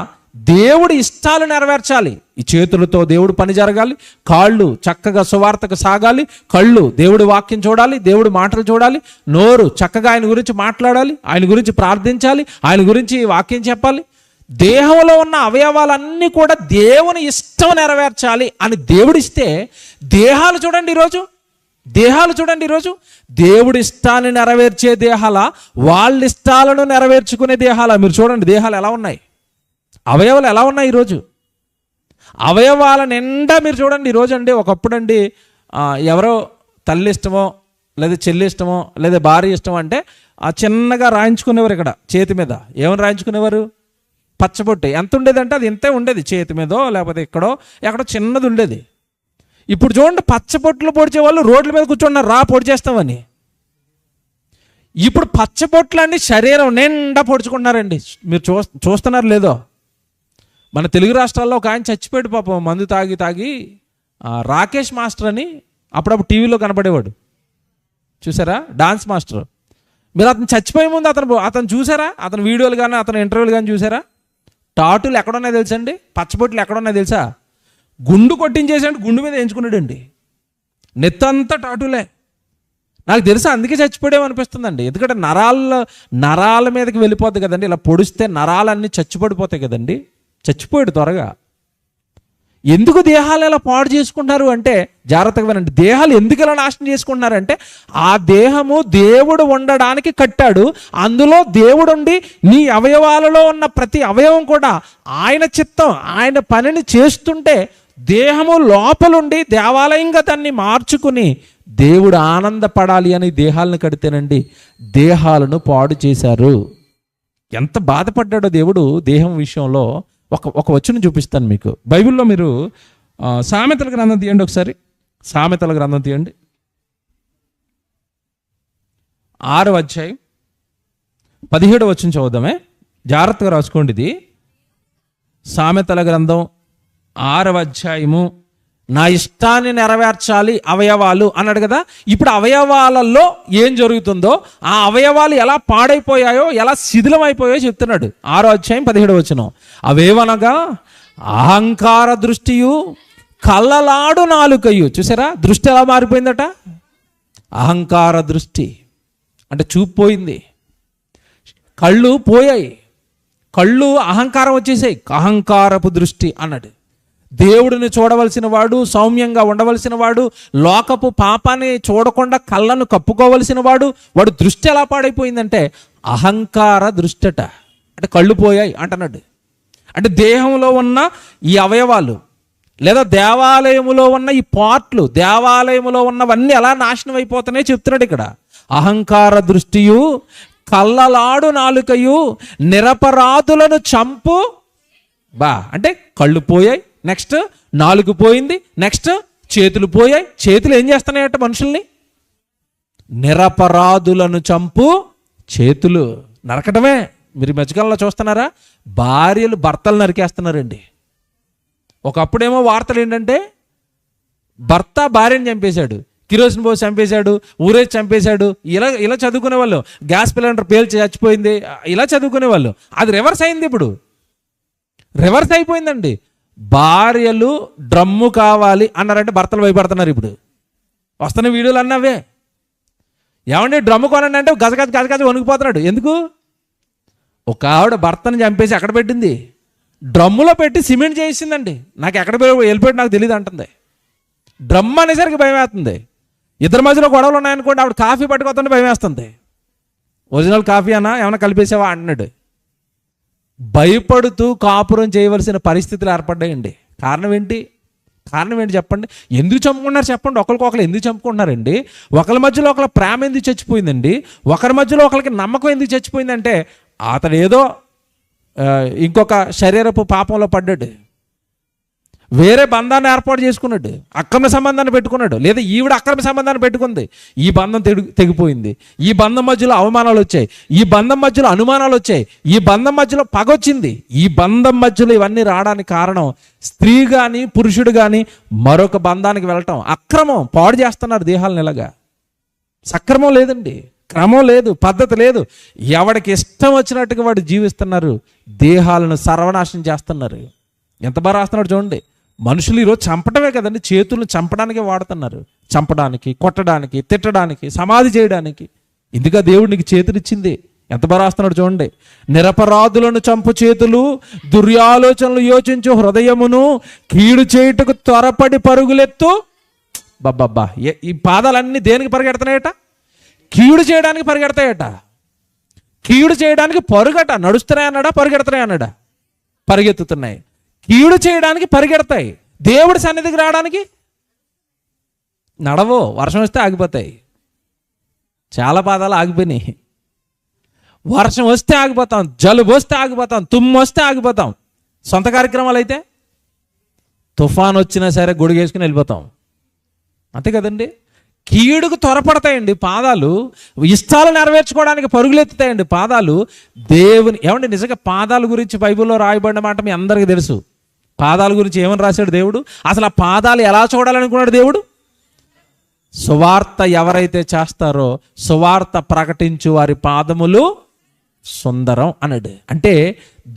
దేవుడి ఇష్టాలు నెరవేర్చాలి. ఈ చేతులతో దేవుడు పని జరగాలి, కాళ్ళు చక్కగా సువార్తకు సాగాలి, కళ్ళు దేవుడి వాక్యం చూడాలి, దేవుడి మాటలు చూడాలి, నోరు చక్కగా ఆయన గురించి మాట్లాడాలి, ఆయన గురించి ప్రార్థించాలి, ఆయన గురించి వాక్యం చెప్పాలి. దేహంలో ఉన్న అవయవాలన్నీ కూడా దేవుని ఇష్టం నెరవేర్చాలి అని దేవుడిస్తే, దేహాలు చూడండి ఈరోజు దేవుడి ఇష్టాన్ని నెరవేర్చే దేహాల, వాళ్ళ ఇష్టాలను నెరవేర్చుకునే దేహాల. మీరు చూడండి దేహాలు ఎలా ఉన్నాయి, అవయవాలు ఎలా ఉన్నాయి ఈరోజు. అవయవాల నిండా మీరు చూడండి ఈరోజు అండి. ఒకప్పుడు అండి ఎవరో తల్లి ఇష్టమో లేదా చెల్లి ఇష్టమో లేదా భార్య ఇష్టమో అంటే చిన్నగా రాయించుకునేవారు. ఇక్కడ చేతి మీద ఏమని రాయించుకునేవారు? పచ్చబొట్టు. ఎంత ఉండేదంటే అది ఇంతే ఉండేది, చేతి మీదో లేకపోతే ఎక్కడో చిన్నది ఉండేది. ఇప్పుడు చూడండి, పచ్చబొట్లు పొడిచే వాళ్ళు రోడ్ల మీద కూర్చున్నారు, రా పొడి చేస్తామని. ఇప్పుడు పచ్చబొట్లు అండి శరీరం నిండా పొడుచుకుంటున్నారండి. మీరు చూస్తున్నారు లేదో? మన తెలుగు రాష్ట్రాల్లో ఒక ఆయన చచ్చిపోయాడు పాపం, మందు తాగి రాకేష్ మాస్టర్ అని అప్పుడప్పుడు టీవీలో కనపడేవాడు. చూసారా, డాన్స్ మాస్టర్. మీరు అతను చచ్చిపోయే ముందు అతను చూసారా? అతను వీడియోలు కానీ అతను ఇంటర్వ్యూలు కానీ చూసారా? టాటులు ఎక్కడున్నాయో తెలుసా అండి? పచ్చబొట్లు ఎక్కడున్నాయో తెలుసా? గుండు కొట్టించేసాడు, గుండు మీద ఎంచుకున్నాడండి. నెత్తంతా టాటులే. నాకు తెలుసా, అందుకే చచ్చిపోయామనిపిస్తుందండి. ఎందుకంటే నరాల మీదకి వెళ్ళిపోద్ది కదండి. ఇలా పొడిస్తే నరాలన్నీ చచ్చిపడిపోతాయి కదండి. చచ్చిపోయాడు త్వరగా. ఎందుకు దేహాలు ఎలా పాడు చేసుకుంటున్నారు అంటే, జాగ్రత్తగా వినండి, దేహాలు ఎందుకు ఎలా నాశనం చేసుకుంటున్నారంటే, ఆ దేహము దేవుడు ఉండడానికి కట్టాడు. అందులో దేవుడు ఉండి నీ అవయవాలలో ఉన్న ప్రతి అవయవం కూడా ఆయన చిత్తం, ఆయన పనిని చేస్తుంటే దేహము లోపలుండి దేవాలయంగా దాన్ని మార్చుకుని దేవుడు ఆనందపడాలి అని దేహాలను కడితేనండి దేహాలను పాడు చేశారు. ఎంత బాధపడ్డాడో దేవుడు దేహం విషయంలో. ఒక వచనం చూపిస్తాను మీకు. బైబిల్లో మీరు సామెతల గ్రంథం తీయండి ఒకసారి. సామెతల గ్రంథం తీయండి, 6వ అధ్యాయం 17వ వచనం చదువుదామే. జాగ్రత్తగా రాసుకోండి. ఇది సామెతల గ్రంథం 6వ అధ్యాయము. నా ఇష్టాన్ని నెరవేర్చాలి అవయవాలు అన్నాడు కదా. ఇప్పుడు అవయవాలలో ఏం జరుగుతుందో, ఆ అవయవాలు ఎలా పాడైపోయాయో, ఎలా శిథిలం అయిపోయాయో చెప్తున్నాడు. 6వ అధ్యాయం 17వ వచనం. అవేవనగా అహంకార దృష్టియు కళ్ళలాడు నాలుకయు. చూసారా, దృష్టి ఎలా మారిపోయిందట? అహంకార దృష్టి అంటే చూపు పోయింది, కళ్ళు పోయాయి, కళ్ళు అహంకారం వచ్చేసాయి. అహంకారపు దృష్టి అన్నాడు. దేవుడిని చూడవలసిన వాడు, సౌమ్యంగా ఉండవలసిన వాడు, లోకపు పాపాన్ని చూడకుండా కళ్ళను కప్పుకోవలసిన వాడు, వాడు దృష్టి ఎలా పాడైపోయిందంటే అహంకార దృష్టట. అంటే కళ్ళు పోయాయి అంటున్నాడు. అంటే దేహంలో ఉన్న ఈ అవయవాలు లేదా దేవాలయములో ఉన్న ఈ పార్ట్లు, దేవాలయములో ఉన్నవన్నీ ఎలా నాశనం అయిపోతున్నాయో చెప్తున్నాడు ఇక్కడ. అహంకార దృష్టియు కళ్ళలాడు నాలుకయు నిరపరాధులను చంపు అంటే కళ్ళు పోయాయి, నెక్స్ట్ నాలుగు పోయింది, నెక్స్ట్ చేతులు పోయాయి. చేతులు ఏం చేస్తున్నాయట మనుషుల్ని? నిరపరాధులను చంపు చేతులు నరకటమే. మీరు మధ్యకాలంలో చూస్తున్నారా, భార్యలు భర్తలు నరికేస్తున్నారండి. ఒకప్పుడేమో వార్తలు ఏంటంటే భర్త భార్యని చంపేశాడు, కిరోసిన్ పోసి చంపేశాడు, ఊరేసి చంపేశాడు, ఇలా చదువుకునే వాళ్ళు. గ్యాస్ సిలిండర్ పేల్చి చచ్చిపోయింది, ఇలా చదువుకునే వాళ్ళు. అది రివర్స్ అయింది. ఇప్పుడు రివర్స్ అయిపోయిందండి. భార్యలు డ్రమ్ము కావాలి అన్నారంటే భర్తలు భయపడుతున్నారు. ఇప్పుడు వస్తున్న వీడియోలు అన్నవే. ఏమంటే డ్రమ్ము కొనండి అంటే గజగజ వణికిపోతున్నాడు. ఎందుకు? ఒక ఆవిడ భర్తను చంపేసి ఎక్కడ పెట్టింది? డ్రమ్ములో పెట్టి సిమెంట్ చేసిందండి. నాకు ఎక్కడ వెళ్ళిపోయి నాకు తెలియదు అంటుంది. డ్రమ్ అనేసరికి భయం వేస్తుంది. ఇద్దరి మధ్యలో గొడవలు ఉన్నాయనుకోండి, ఆవిడ కాఫీ పట్టుకొస్తుంటే భయం వేస్తుంది. ఒరిజినల్ కాఫీ అన్నా ఏమైనా కలిపేసావా అంటున్నాడు. భయపడుతూ కాపురం చేయవలసిన పరిస్థితులు ఏర్పడ్డాయండి. కారణం ఏంటి చెప్పండి? ఎందుకు చంపుకున్నారు చెప్పండి? ఒకరికొకరు ఎందుకు చంపుకుంటున్నారండి? ఒకరి మధ్యలో ఒకరి ప్రేమ ఎందుకు చచ్చిపోయిందండి? ఒకరి మధ్యలో ఒకరికి నమ్మకం ఎందుకు చచ్చిపోయిందంటే అతడు ఏదో ఇంకొక శరీరపు పాపంలో పడ్డాడు, వేరే బంధాన్ని ఏర్పాటు చేసుకున్నాడు, అక్రమ సంబంధాన్ని పెట్టుకున్నాడు, లేదా ఈవిడ అక్రమ సంబంధాన్ని పెట్టుకుంది. ఈ బంధం తెగిపోయింది. ఈ బంధం మధ్యలో అవమానాలు వచ్చాయి, ఈ బంధం మధ్యలో అనుమానాలు వచ్చాయి, ఈ బంధం మధ్యలో పగొచ్చింది. ఈ బంధం మధ్యలో ఇవన్నీ రావడానికి కారణం స్త్రీ కానీ పురుషుడు కానీ మరొక బంధానికి వెళ్ళటం. అక్రమం పాడు చేస్తున్నారు దేహాలను. ఇలాగా సక్రమం లేదండి, క్రమం లేదు, పద్ధతి లేదు. ఎవడికి ఇష్టం వచ్చినట్టుగా వాడు జీవిస్తున్నారు, దేహాలను సర్వనాశనం చేస్తున్నారు. ఎంత బాగా రాస్తున్నాడు చూడండి. మనుషులు ఈరోజు చంపటమే కదండి, చేతులను చంపడానికి వాడుతున్నారు. చంపడానికి, కొట్టడానికి, తిట్టడానికి, సమాధి చేయడానికి. ఇందుగా దేవుడు నీకు చేతులిచ్చింది. ఎంత బాగా రాస్తున్నాడు చూడండి. నిరపరాధులను చంపు చేతులు, దుర్యాలోచనలు యోచించు హృదయమును, కీడు చేయుటకు త్వరపడి పరుగులెత్తు. బాబ్బా, ఈ పాదాలన్నీ దేనికి పరిగెడుతున్నాయట? కీడు చేయడానికి పరిగెడతాయట. కీడు చేయడానికి పరుగట. నడుస్తున్నాయన్నాడా పరిగెడుతున్నాయన్నాడా? పరిగెత్తుతున్నాయి. కీడు చేయడానికి పరిగెడతాయి, దేవుడి సన్నిధికి రావడానికి నడవో. వర్షం వస్తే ఆగిపోతాయి. చాలా పాదాలు ఆగిపోయినాయి. వర్షం వస్తే ఆగిపోతాం, జలుబు వస్తే ఆగిపోతాం, తుమ్ము వస్తే ఆగిపోతాం. సొంత కార్యక్రమాలు అయితే తుఫాన్ వచ్చినా సరే గొడుగేసుకుని వెళ్ళిపోతాం. అంతే కదండి. కీడుకు త్వరపడతాయండి పాదాలు. ఇష్టాలు నెరవేర్చుకోవడానికి పరుగులెత్తుతాయండి పాదాలు. దేవుని ఏమండి, నిజంగా పాదాల గురించి బైబిల్లో రాయబడిన మాట మీ అందరికీ తెలుసు. పాదాల గురించి ఏమని రాశాడు దేవుడు? అసలు ఆ పాదాలు ఎలా చూడాలనుకున్నాడు దేవుడు? సువార్త ఎవరైతే చేస్తారో సువార్త ప్రకటించు వారి పాదములు సుందరం అన్నాడు. అంటే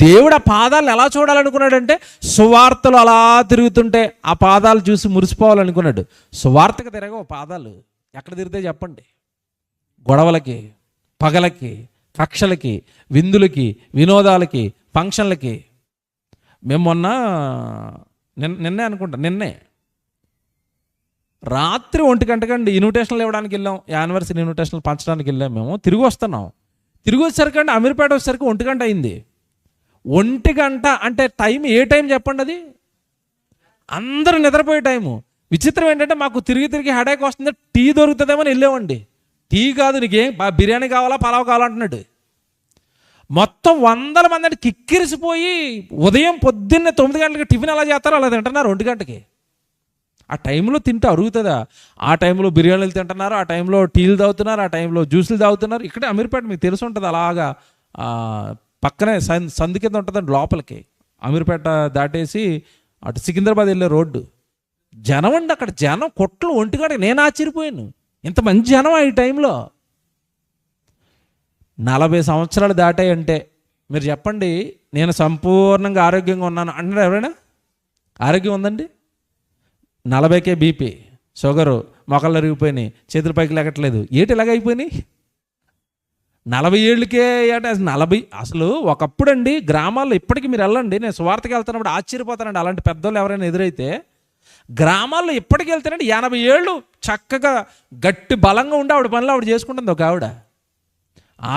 దేవుడు ఆ పాదాలను ఎలా చూడాలనుకున్నాడంటే సువార్తలు అలా తిరుగుతుంటే ఆ పాదాలు చూసి మురిసిపోవాలనుకున్నాడు. సువార్తకు తిరగవు పాదాలు. ఎక్కడ తిరిగితే చెప్పండి? గొడవలకి, పగలకి, కక్షలకి, విందులకి, వినోదాలకి, ఫంక్షన్లకి. మేము నిన్నే రాత్రి 1 గంటకండి ఇన్విటేషన్లు ఇవ్వడానికి వెళ్ళాం. యానివర్సరీ ఇన్విటేషన్లు పంచడానికి వెళ్ళాం. మేము తిరిగి వస్తున్నాం. తిరిగి వచ్చేసరికి అండి అమీర్పేట వచ్చేసరికి 1 గంట అయింది. 1 గంట అంటే టైం ఏ టైం చెప్పండి? అది అందరూ నిద్రపోయే టైము. విచిత్రం ఏంటంటే మాకు తిరిగి హెడేక్ వస్తుంది, టీ దొరుకుతుందేమని వెళ్ళామండి. టీ కాదు, నీకేం బిర్యానీ కావాలా, పలావ్ కావాలంటున్నాడు. మొత్తం 100 మంది అంటే కిక్కిరిసిపోయి ఉదయం పొద్దున్నే 9 గంటలకి టిఫిన్ ఎలా చేస్తారో అలా తింటున్నారు 2 గంటకి. ఆ టైంలో తింటే అరుగుతుందా? ఆ టైంలో బిర్యానీలు తింటున్నారు, ఆ టైంలో టీలు తాగుతున్నారు, ఆ టైంలో జ్యూసులు తాగుతున్నారు. ఇక్కడే అమీర్పేట మీకు తెలిసి ఉంటుంది, అలాగా పక్కనే సందు కింద ఉంటుందండి లోపలికి. అమీర్పేట దాటేసి అటు సికింద్రాబాద్ వెళ్ళే రోడ్డు. జనం అండి, అక్కడ జనం కొట్లు 1 గంటకి. నేను ఆశ్చర్యపోయాను, ఇంత మంచి జనం ఈ టైంలో. 40 సంవత్సరాలు దాటాయంటే మీరు చెప్పండి, నేను సంపూర్ణంగా ఆరోగ్యంగా ఉన్నాను అంటారు ఎవరైనా? ఆరోగ్యం ఉందండి? 40కే బీపీ, షుగరు, మొక్కలు అరిగిపోయినాయి, చేతుల పైకి లేకట్లేదు. ఏటి ఇలాగ అయిపోయినాయి? 40 ఏళ్ళకే అంటే 40 అసలు ఒకప్పుడండి గ్రామాల్లో, ఇప్పటికీ మీరు వెళ్ళండి, నేను సువార్తకి వెళ్తున్నప్పుడు ఆశ్చర్యపోతానండి. అలాంటి పెద్దోళ్ళు ఎవరైనా ఎదురైతే గ్రామాల్లో ఇప్పటికి వెళ్తానండి 80 ఏళ్ళు చక్కగా గట్టి బలంగా ఉండి ఆవిడ పనులు ఆవిడ చేసుకుంటుంది. ఒక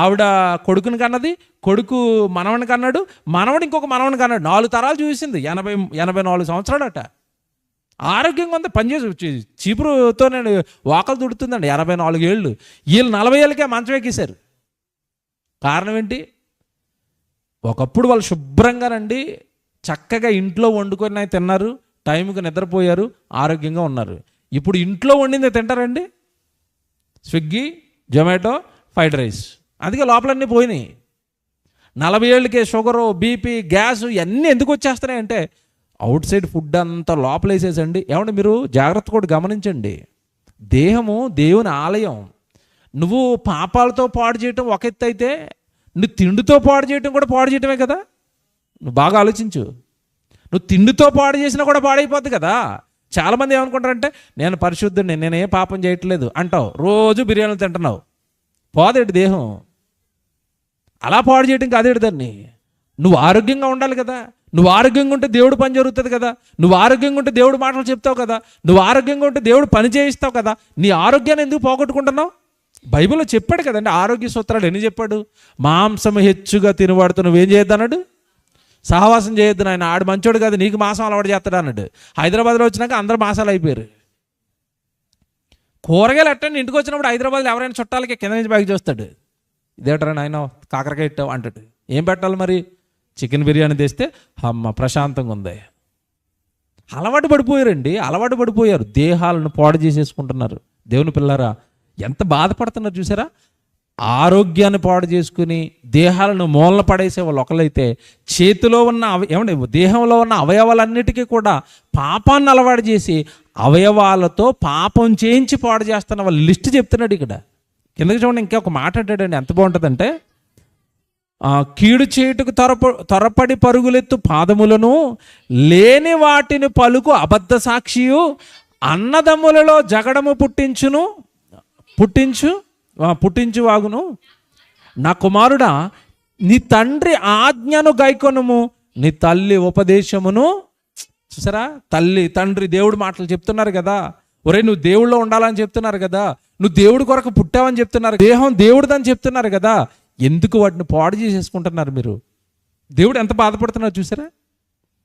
ఆవిడ కొడుకుని కన్నది, కొడుకు మనవని కన్నాడు, మనవడు ఇంకొక మనవని కన్నాడు. 4 తరాలు చూసింది. 84 సంవత్సరాలట. ఆరోగ్యంగా ఉంది, పనిచేసి చీపురుతో నేను వాకలు తుడుతుందండి. 84 ఏళ్ళు. వీళ్ళు 40 ఏళ్ళకే మంచం ఎక్కేశారు. కారణం ఏంటి? ఒకప్పుడు వాళ్ళు శుభ్రంగానండి చక్కగా ఇంట్లో వండుకొని తిన్నారు, టైంకి నిద్రపోయారు, ఆరోగ్యంగా ఉన్నారు. ఇప్పుడు ఇంట్లో వండింది తింటారండి? Swiggy, Zomato, fried rice. అందుకే లోపలన్నీ పోయినాయి. 40 ఏళ్ళకే షుగరు, బీపీ, గ్యాస్ ఇవన్నీ ఎందుకు వచ్చేస్తున్నాయంటే అవుట్ సైడ్ ఫుడ్ అంతా లోపలేసేసండి. ఏమంటే మీరు జాగ్రత్త కూడా గమనించండి. దేహము దేవుని ఆలయం. నువ్వు పాపాలతో పాడు చేయటం ఒక ఎత్తు అయితే, నువ్వు తిండితో పాడు చేయటం కూడా పాడు చేయటమే కదా. నువ్వు బాగా ఆలోచించు. నువ్వు తిండితో పాడు చేసినా కూడా పాడైపోద్ది కదా. చాలామంది ఏమనుకుంటారంటే నేను పరిశుద్ధుడిని, నేను ఏ పాపం చేయట్లేదు అంటావు, రోజు బిర్యానీలు తింటున్నావు, పోదేటి దేహం. అలా పాడు చేయటం కాదేటి దాన్ని. నువ్వు ఆరోగ్యంగా ఉండాలి కదా. నువ్వు ఆరోగ్యంగా ఉంటే దేవుడు పని జరుగుతుంది కదా. నువ్వు ఆరోగ్యంగా ఉంటే దేవుడు మాటలు చెప్తావు కదా. నువ్వు ఆరోగ్యంగా ఉంటే దేవుడు పని చేయిస్తావు కదా. నీ ఆరోగ్యాన్ని ఎందుకు పోగొట్టుకుంటున్నావు? బైబిల్లో చెప్పాడు కదండి ఆరోగ్య సూత్రాలు. ఎన్ని చెప్పాడు? మాంసం హెచ్చుగా తినబడుతూ నువ్వేం చేయొద్దు అన్నాడు? సహవాసం చేయొద్దు నాయన, ఆడు మంచోడు కాదు, నీకు మాంసం అలవాటు చేస్తాడు అన్నాడు. హైదరాబాద్లో వచ్చినాక అందరూ మాసాలు అయిపోయారు. కూరగాయలు ఎట్టండి ఇంటికి వచ్చినప్పుడు హైదరాబాద్లో ఎవరైనా చుట్టాలకి కింద నుంచి బ్యాగ్ చూస్తాడు, ఇదేటరా నాయన కాకరకాయ ఇట్టావు అంటాడు. ఏం పెట్టాలి మరి? చికెన్ బిర్యానీ తెస్తే అమ్మ ప్రశాంతంగా ఉంది. అలవాటు పడిపోయారండి, అలవాటు పడిపోయారు. దేహాలను పాడు చేసేసుకుంటున్నారు. దేవుని పిల్లరా ఎంత బాధపడుతున్నారు చూసారా? ఆరోగ్యాన్ని పాడు చేసుకుని దేహాలను మూలన పడేసే వాళ్ళు ఒకళ్ళైతే, చేతిలో ఉన్న ఏమంటే దేహంలో ఉన్న అవయవాలన్నిటికీ కూడా పాపాన్ని అలవాటు చేసి అవయవాలతో పాపం చేయించి పాడు చేస్తున్న వాళ్ళ లిస్ట్ చెప్తున్నాడు ఇక్కడ. కిందకి చూడండి, ఇంకా ఒక మాట అంటాడండి, ఎంత బాగుంటుందంటే, కీడు చేయుటకు త్వరపడి పరుగులెత్తు పాదములను, లేని వాటిని పలుకు అబద్ధ సాక్షియు, అన్నదమ్ములలో జగడము పుట్టించు వాగును. నా కుమారుడా, నీ తండ్రి ఆజ్ఞను గైకొనుము, నీ తల్లి ఉపదేశమును. చూసారా, తల్లి తండ్రి దేవుడు మాటలు చెప్తున్నారు కదా. ఒరే నువ్వు దేవుళ్ళో ఉండాలని చెప్తున్నారు కదా, నువ్వు దేవుడి కొరకు పుట్టావని చెప్తున్నారు, దేహం దేవుడిదని చెప్తున్నారు కదా. ఎందుకు వాటిని పాడు చేసేసుకుంటున్నారు మీరు? దేవుడు ఎంత బాధపడుతున్నారు చూసారా?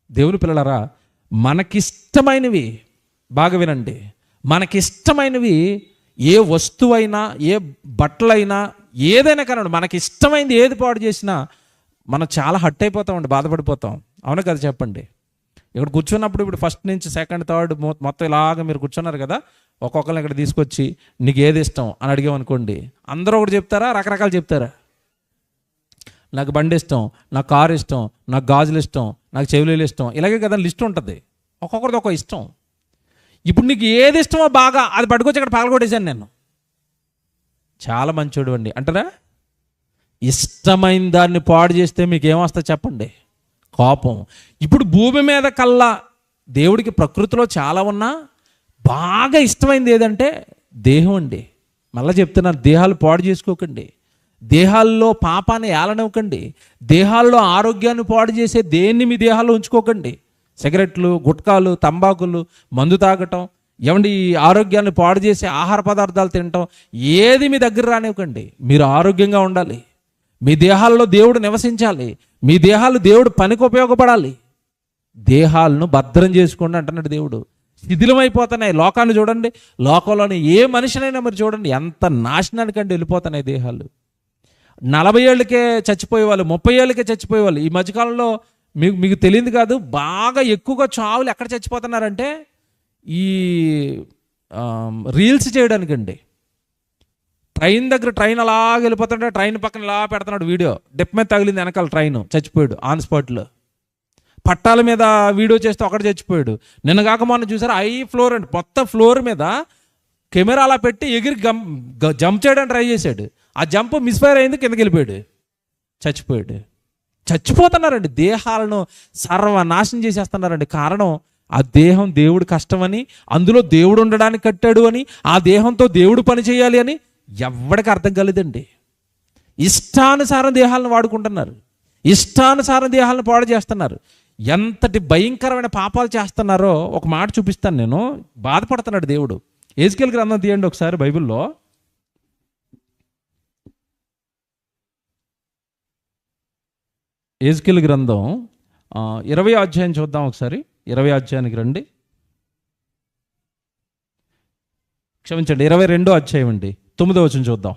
దేవుని పిల్లలారా, మనకిష్టమైనవి బాగా వినండి, మనకిష్టమైనవి ఏ వస్తువైనా, ఏ బట్టలైనా, ఏదైనా కానీ మనకి ఇష్టమైంది ఏది పాడు చేసినా మనం చాలా హట్ అయిపోతామండి, బాధపడిపోతాం. అవును కదా చెప్పండి? ఇక్కడ కూర్చున్నప్పుడు ఇప్పుడు ఫస్ట్ నుంచి సెకండ్ థర్డ్ మొత్తం ఇలాగ మీరు కూర్చున్నారు కదా, ఒక్కొక్కరిని ఇక్కడ తీసుకొచ్చి నీకు ఏది ఇష్టం అని అడిగామనుకోండి, అందరూ ఒకటి చెప్తారా? రకరకాలు చెప్తారా? నాకు బండి ఇష్టం, నాకు కారు ఇష్టం, నాకు గాజులు ఇష్టం, నాకు చెవులీలు ఇష్టం, ఇలాగే కదా లిస్ట్ ఉంటుంది. ఒక్కొక్కరిది ఒక ఇష్టం. ఇప్పుడు నీకు ఏది ఇష్టమో బాగా అది పట్టుకొచ్చి ఇక్కడ పగలగొట్టేశాను నేను. చాలా మంచోడు అండి అంటారా? ఇష్టమైన దాన్ని పాడు చేస్తే మీకు ఏమొస్తుంది చెప్పండి? కోపం. ఇప్పుడు భూమి మీద కల్లా దేవుడికి ప్రకృతిలో చాలా ఉన్నా బాగా ఇష్టమైంది ఏదంటే దేహం అండి. మళ్ళీ చెప్తున్నాను, దేహాలు పాడు చేసుకోకండి, దేహాల్లో పాపాన్ని ఏలనివ్వకండి, దేహాల్లో ఆరోగ్యాన్ని పాడు చేసే దేన్ని మీ దేహాల్లో ఉంచుకోకండి. సిగరెట్లు, గుట్కాలు, తంబాకులు, మందు తాగటం, ఏమండి ఈ ఆరోగ్యాన్ని పాడు చేసే ఆహార పదార్థాలు తినటం ఏది మీ దగ్గర రానివ్వకండి. మీరు ఆరోగ్యంగా ఉండాలి, మీ దేహాల్లో దేవుడు నివసించాలి, మీ దేహాలు దేవుడు పనికి ఉపయోగపడాలి. దేహాలను భద్రం చేసుకోండి అంటున్నాడు దేవుడు. శిథిలమైపోతున్నాయి. లోకాన్ని చూడండి, లోకంలోని ఏ మనిషినైనా మీరు చూడండి, ఎంత నాశనానికంటే వెళ్ళిపోతున్నాయి దేహాలు. 40 ఏళ్ళకే చచ్చిపోయేవాళ్ళు, 30 ఏళ్ళకే చచ్చిపోయేవాళ్ళు. ఈ మధ్యకాలంలో మీకు తెలియదు కాదు, బాగా ఎక్కువగా చావులు ఎక్కడ చచ్చిపోతున్నారంటే ఈ రీల్స్ చేయడానికండి. ట్రైన్ దగ్గర ట్రైన్ అలా వెళ్ళిపోతుంటే ట్రైన్ పక్కన ఇలా పెడుతున్నాడు వీడియో, డిప్ మీద తగిలింది వెనకాల ట్రైన్, చచ్చిపోయాడు ఆన్ స్పాట్లో. పట్టాల మీద వీడియో చేస్తే ఒకటి చచ్చిపోయాడు. నిన్న కాక మొన్న చూసారు, ఫ్లోర్ అండి, మొత్తం ఫ్లోర్ మీద కెమెరా అలా పెట్టి ఎగిరి జంప్ చేయడానికి ట్రై చేశాడు. ఆ జంప్ మిస్ఫైర్ అయింది, కిందకి వెళ్ళిపోయాడు, చచ్చిపోయాడు. చచ్చిపోతున్నారండి, దేహాలను సర్వనాశనం చేసేస్తున్నారండి. కారణం ఆ దేహం దేవుడు కష్టమని, అందులో దేవుడు ఉండడానికి కట్టాడు అని, ఆ దేహంతో దేవుడు పని చేయాలి అని ఎవడికి అర్థం కాలేదండి. ఇష్టానుసారం దేహాలను వాడుకుంటున్నారు, ఇష్టానుసారం దేహాలను పాడు చేస్తున్నారు. ఎంతటి భయంకరమైన పాపాలు చేస్తున్నారో ఒక మాట చూపిస్తాను నేను. బాధపడుతున్నాడు దేవుడు. ఎహెజ్కేలు గ్రంథం తీయండి ఒకసారి బైబిల్లో. ఎహెజ్కేలు గ్రంథం 20వ అధ్యాయం చూద్దాం ఒకసారి. 20వ అధ్యాయానికి రండి, క్షమించండి 22వ అధ్యాయం అండి, 9వ వచనం చూద్దాం.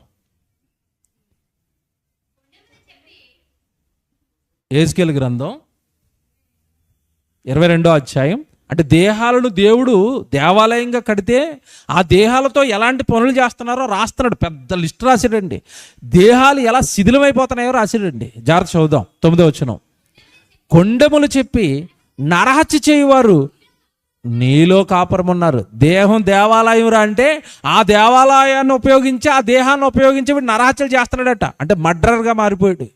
ఎహెజ్కేలు గ్రంథం 22వ అధ్యాయం. అంటే దేహాలను దేవుడు దేవాలయంగా కడితే ఆ దేహాలతో ఎలాంటి పనులు చేస్తున్నారో రాస్తున్నాడు, పెద్ద లిస్ట్ రాశాడండి. దేహాలు ఎలా శిథిలమైపోతున్నాయో రాశాడండి. జాగ్రత్త చదువుదాం 9వ వచనం. కొండెములు చెప్పి నరహత్య చేయువారు నీలో కాపురమున్నారు. దేహం దేవాలయం రా అంటే ఆ దేవాలయాన్ని ఉపయోగించి, ఆ దేహాన్ని ఉపయోగించి వీడు నరహత్యలు చేస్తున్నాడట. అంటే మర్డరర్గా మారిపోయాడు,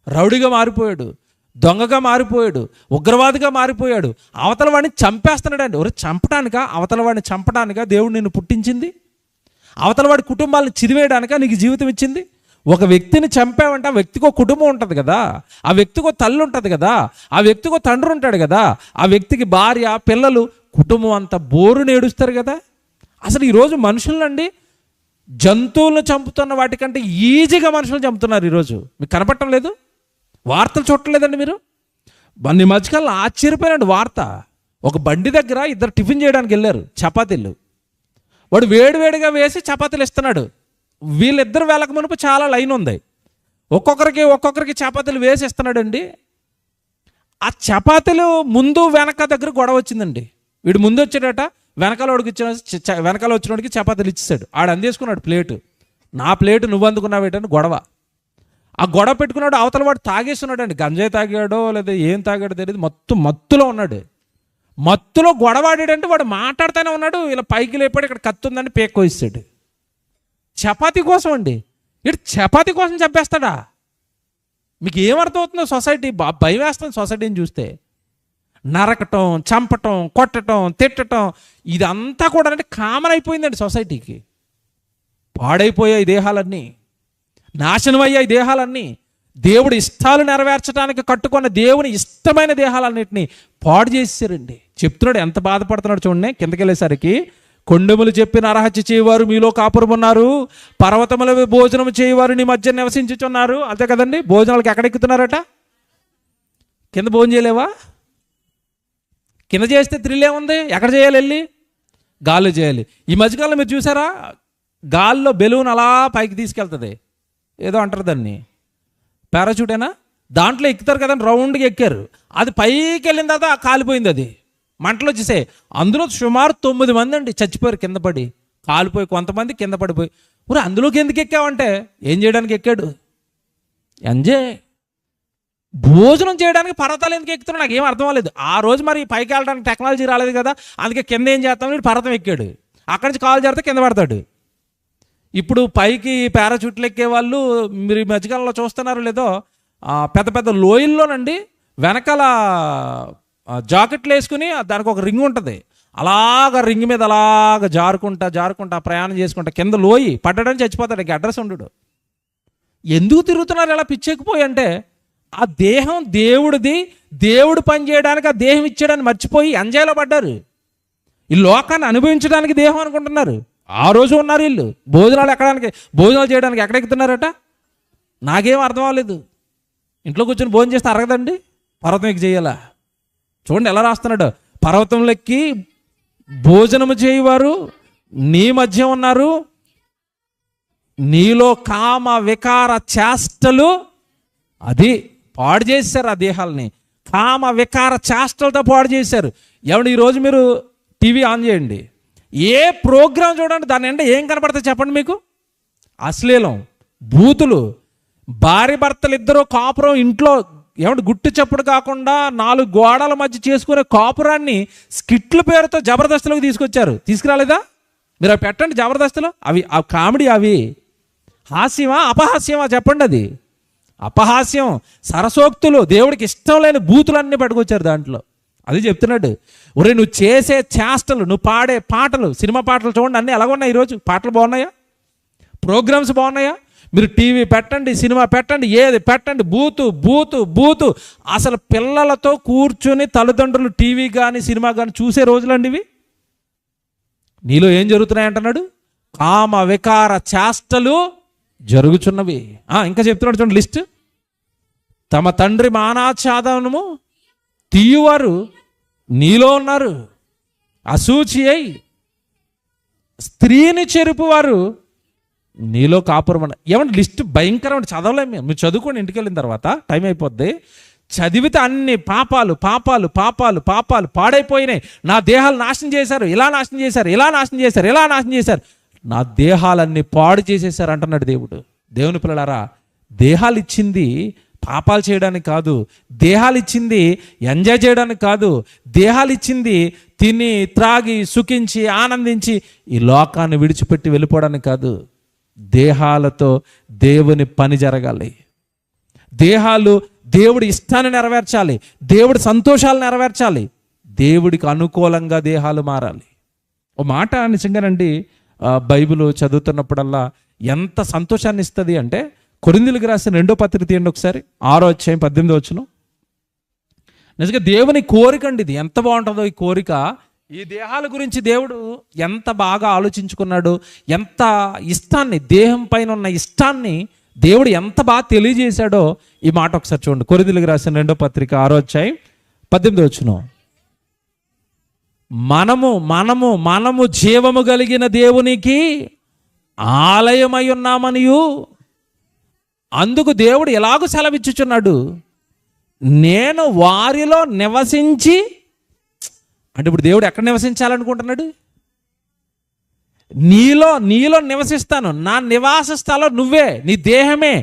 రౌడీగా మారిపోయాడు, దొంగగా మారిపోయాడు, ఉగ్రవాదిగా మారిపోయాడు. అవతల వాడిని చంపేస్తున్నాడండి. ఎవరు చంపడానికా? అవతల వాడిని చంపడానికా దేవుడు నిన్ను పుట్టించింది? అవతల వాడి కుటుంబాలను చిరివేయడానికా నీకు జీవితం ఇచ్చింది? ఒక వ్యక్తిని చంపావంటే ఆ వ్యక్తికి ఒక కుటుంబం ఉంటుంది కదా, ఆ వ్యక్తికి ఒక తల్లి ఉంటుంది కదా, ఆ వ్యక్తికి ఒక తండ్రి ఉంటాడు కదా, ఆ వ్యక్తికి భార్య, పిల్లలు, కుటుంబం అంతా బోరుని ఏడుస్తారు కదా. అసలు ఈరోజు మనుషులండి జంతువులను చంపుతున్న వాటికంటే ఈజీగా మనుషులను చంపుతున్నారు ఈరోజు. మీకు కనపడటం లేదు? వార్తలు చూడలేదండి మీరు? ఈ మధ్యకాలంలో ఆశ్చర్యపోయినాడు వార్త. ఒక బండి దగ్గర ఇద్దరు టిఫిన్ చేయడానికి వెళ్ళారు, చపాతీలు. వాడు వేడివేడిగా వేసి చపాతీలు ఇస్తున్నాడు. వీళ్ళిద్దరు వెళ్ళక మునుపు చాలా లైన్ ఉంది. ఒక్కొక్కరికి చపాతీలు వేసి ఇస్తున్నాడండి. ఆ చపాతీలు ముందు వెనక దగ్గర గొడవ వచ్చిందండి. వీడు ముందు వచ్చాడట, వెనకాల వచ్చినోడికి చపాతీలు ఇచ్చేసాడు. ఆడు అందేసుకున్నాడు ప్లేటు. నా ప్లేటు నువ్వు అందుకున్నావేటని గొడవ. ఆ గొడవ పెట్టుకున్నాడు. అవతల వాడు తాగేస్తున్నాడు అండి, గంజాయి తాగాడో లేదా ఏం తాగాడో తెలియదు, మత్తులో ఉన్నాడు. మత్తులో గొడవాడాడంటే వాడు మాట్లాడుతూనే ఉన్నాడు. ఇలా పైకి లేపాడు, ఇక్కడ కత్తి ఉందని పేక్కోయిస్తాడు. చపాతీ కోసం అండి. ఇటు చపాతీ కోసం చంపేస్తాడా? మీకు ఏమర్థమవుతుందో? సొసైటీ భయం వేస్తుంది సొసైటీని చూస్తే. నరకటం, చంపటం, కొట్టటం, తిట్టటం ఇదంతా కూడా అంటే కామన్ అయిపోయిందండి సొసైటీకి. పాడైపోయాయి దేహాలన్నీ, నాశనమయ్యాయి దేహాలన్నీ. దేవుడి ఇష్టాలు నెరవేర్చడానికి కట్టుకున్న దేవుని ఇష్టమైన దేహాలన్నింటినీ పాడు చేసేసారండి. చెప్తున్నాడు, ఎంత బాధపడుతున్నాడు చూడండి. కిందకి వెళ్ళేసరికి, కొండెములు చెప్పి నరహత్య చేయవారు మీలో కాపురమున్నారు, పర్వతముల భోజనం చేయవారు నీ మధ్య నివసించుచున్నారు. అంతే కదండి. భోజనాలకు ఎక్కడెక్కుతున్నారట? కింద భోజనం చేయలేవా? కింద చేస్తే థ్రిల్ ఏముంది? ఎక్కడ చేయాలి? వెళ్ళి గాల్లో చేయాలి. ఈ మధ్యకాలంలో మీరు చూసారా, గాల్లో బెలూన్ అలా పైకి తీసుకెళ్తుంది, ఏదో అంటారు దాన్ని, పారాచూటేనా, దాంట్లో ఎక్కుతారు కదండి. రౌండ్గా ఎక్కారు, అది పైకి వెళ్ళిన తర్వాత కాలిపోయింది, అది మంటలు వచ్చేసాయి. అందులో సుమారు 9 మంది అండి చచ్చిపోయారు కింద పడి, కాలిపోయి, కొంతమంది కింద పడిపోయి. అందులోకి ఎందుకు ఎక్కావంటే ఏం చేయడానికి ఎక్కాడు? ఎంజాయ్. భోజనం చేయడానికి పర్వతాలు ఎందుకు ఎక్కుతున్నాడు నాకు ఏం అర్థం అవ్వలేదు. ఆ రోజు మరి పైకి వెళ్ళడానికి టెక్నాలజీ రాలేదు కదా, అందుకే కింద ఏం చేస్తాం, వీడు పర్వతం ఎక్కాడు, అక్కడి నుంచి కాలు చేరితే కింద పడతాడు. ఇప్పుడు పైకి పారాచూట్లు ఎక్కే వాళ్ళు మీరు ఈ మధ్యకాలంలో చూస్తున్నారు లేదో, పెద్ద పెద్ద లోయల్లోనండి వెనకాల జాకెట్లు వేసుకుని దానికి ఒక రింగ్ ఉంటుంది, అలాగ రింగ్ మీద అలాగ జారుకుంటా ప్రయాణం చేసుకుంటా కింద లోయి పడ్డడానికి చచ్చిపోతాడు, ఇంక అడ్రస్ ఉండడు. ఎందుకు తిరుగుతున్నారు ఇలా పిచ్చెక్కిపోయి అంటే, ఆ దేహం దేవుడిది, దేవుడు పని చేయడానికి ఆ దేహం ఇచ్చాడని మర్చిపోయి ఎంజాయ్లో పడ్డారు. ఈ లోకాన్ని అనుభవించడానికి దేహం అనుకుంటున్నారు. ఆ రోజు ఉన్నారు వీళ్ళు భోజనాలు చేయడానికి ఎక్కడెక్కుతున్నారట, నాకేం అర్థం అవ్వలేదు. ఇంట్లో కూర్చొని భోజనం చేస్తే అరగదండి, పర్వతం ఎక్కి చేయాలా? చూడండి ఎలా రాస్తున్నాడు, పర్వతంలో ఎక్కి భోజనము చేయవారు నీ మధ్య ఉన్నారు, నీలో కామ వికార చేష్టలు, అది పాడు చేశారు ఆ దేహాలని, కామ వికార చేష్టలతో పాడు చేశారు. ఏమంటే ఈరోజు మీరు టీవీ ఆన్ చేయండి, ఏ ప్రోగ్రాం చూడండి, దాని అంటే ఏం కనపడుతుంది చెప్పండి మీకు? అశ్లీలం, బూతులు, భార్య భర్తలు ఇద్దరు కాపురం ఇంట్లో ఏమంటే గుట్టు చప్పుడు కాకుండా 4 గోడల మధ్య చేసుకునే కాపురాన్ని స్కిట్ల పేరుతో జబర్దస్తులకు తీసుకురాలేదా? మీరు అవి పెట్టండి జబర్దస్తులు, అవి ఆ కామెడీ, అవి హాస్యమా అపహాస్యమా చెప్పండి? అది అపహాస్యం, సరసోక్తులు, దేవుడికి ఇష్టం లేని బూతులన్నీ పట్టుకొచ్చారు దాంట్లో. అది చెప్తున్నాడు, ఒరే నువ్వు చేసే చేష్టలు, నువ్వు పాడే పాటలు, సినిమా పాటలు చూడండి అన్నీ ఎలాగున్నాయి. ఈరోజు పాటలు బాగున్నాయా? ప్రోగ్రామ్స్ బాగున్నాయా? మీరు టీవీ పెట్టండి, సినిమా పెట్టండి, ఏది పెట్టండి, బూతు. అసలు పిల్లలతో కూర్చుని తల్లిదండ్రులు టీవీ కానీ సినిమా కానీ చూసే రోజులండి ఇవి. నీలో ఏం జరుగుతున్నాయి అంటున్నాడు, కామ వికార చేష్టలు జరుగుచున్నవి. ఇంకా చెప్తున్నాడు చూడండి లిస్ట్, తమ తండ్రి మానాఛాదనము తీయువారు నీలో ఉన్నారు, అసూచి అయి స్త్రీని చెరుపువారు నీలో కాపురం. ఏమంటే లిస్ట్ భయంకరమైన, చదవలేము. మీరు చదువుకోండి ఇంటికి వెళ్ళిన తర్వాత, టైం అయిపోద్ది. చదివితే అన్ని పాపాలు పాడైపోయినాయి. నా దేహాలు నాశనం చేశారు, ఇలా నాశనం చేశారు, నా దేహాలన్నీ పాడు చేసేసారు అంటున్నాడు దేవుడు. దేవుని పిల్లలారా, దేహాలు ఇచ్చింది పాపాలు చేయడానికి కాదు, దేహాలు ఇచ్చింది ఎంజాయ్ చేయడానికి కాదు, దేహాలు ఇచ్చింది తిని త్రాగి సుఖించి ఆనందించి ఈ లోకాన్ని విడిచిపెట్టి వెళ్ళిపోవడానికి కాదు. దేహాలతో దేవుని పని జరగాలి, దేహాలు దేవుడి ఇష్టాన్ని నెరవేర్చాలి, దేవుడి సంతోషాలు నెరవేర్చాలి, దేవుడికి అనుకూలంగా దేహాలు మారాలి. ఓ మాట నిజంగానండి బైబిల్ చదువుతున్నప్పుడల్లా ఎంత సంతోషాన్ని ఇస్తుంది అంటే, కొరింథీయులకు రాసిన 2వ పత్రిక తీయండి ఒకసారి, 6వ అధ్యాయం 18వ వచనం. నిజంగా దేవుని కోరిక అండి ఇది, ఎంత బాగుంటుందో ఈ కోరిక. ఈ దేహాల గురించి దేవుడు ఎంత బాగా ఆలోచించుకున్నాడు, ఎంత ఇష్టాన్ని, దేహం పైన ఉన్న ఇష్టాన్ని దేవుడు ఎంత బాగా తెలియజేశాడో ఈ మాట ఒకసారి చూడండి. కొరింథీయులకు రాసిన 2వ పత్రిక 6వ అధ్యాయం 18వ వచనం. మనము జీవము కలిగిన దేవునికి ఆలయమై ఉన్నామనియు, అందుకు దేవుడు ఎలాగూ సెలవిచ్చుచున్నాడు, నేను వారిలో నివసించి. అంటే ఇప్పుడు దేవుడు ఎక్కడ నివసించాలనుకుంటున్నాడు? నీలో నివసిస్తాను, నా నివాస స్థలం నువ్వే, నీ దేహమే.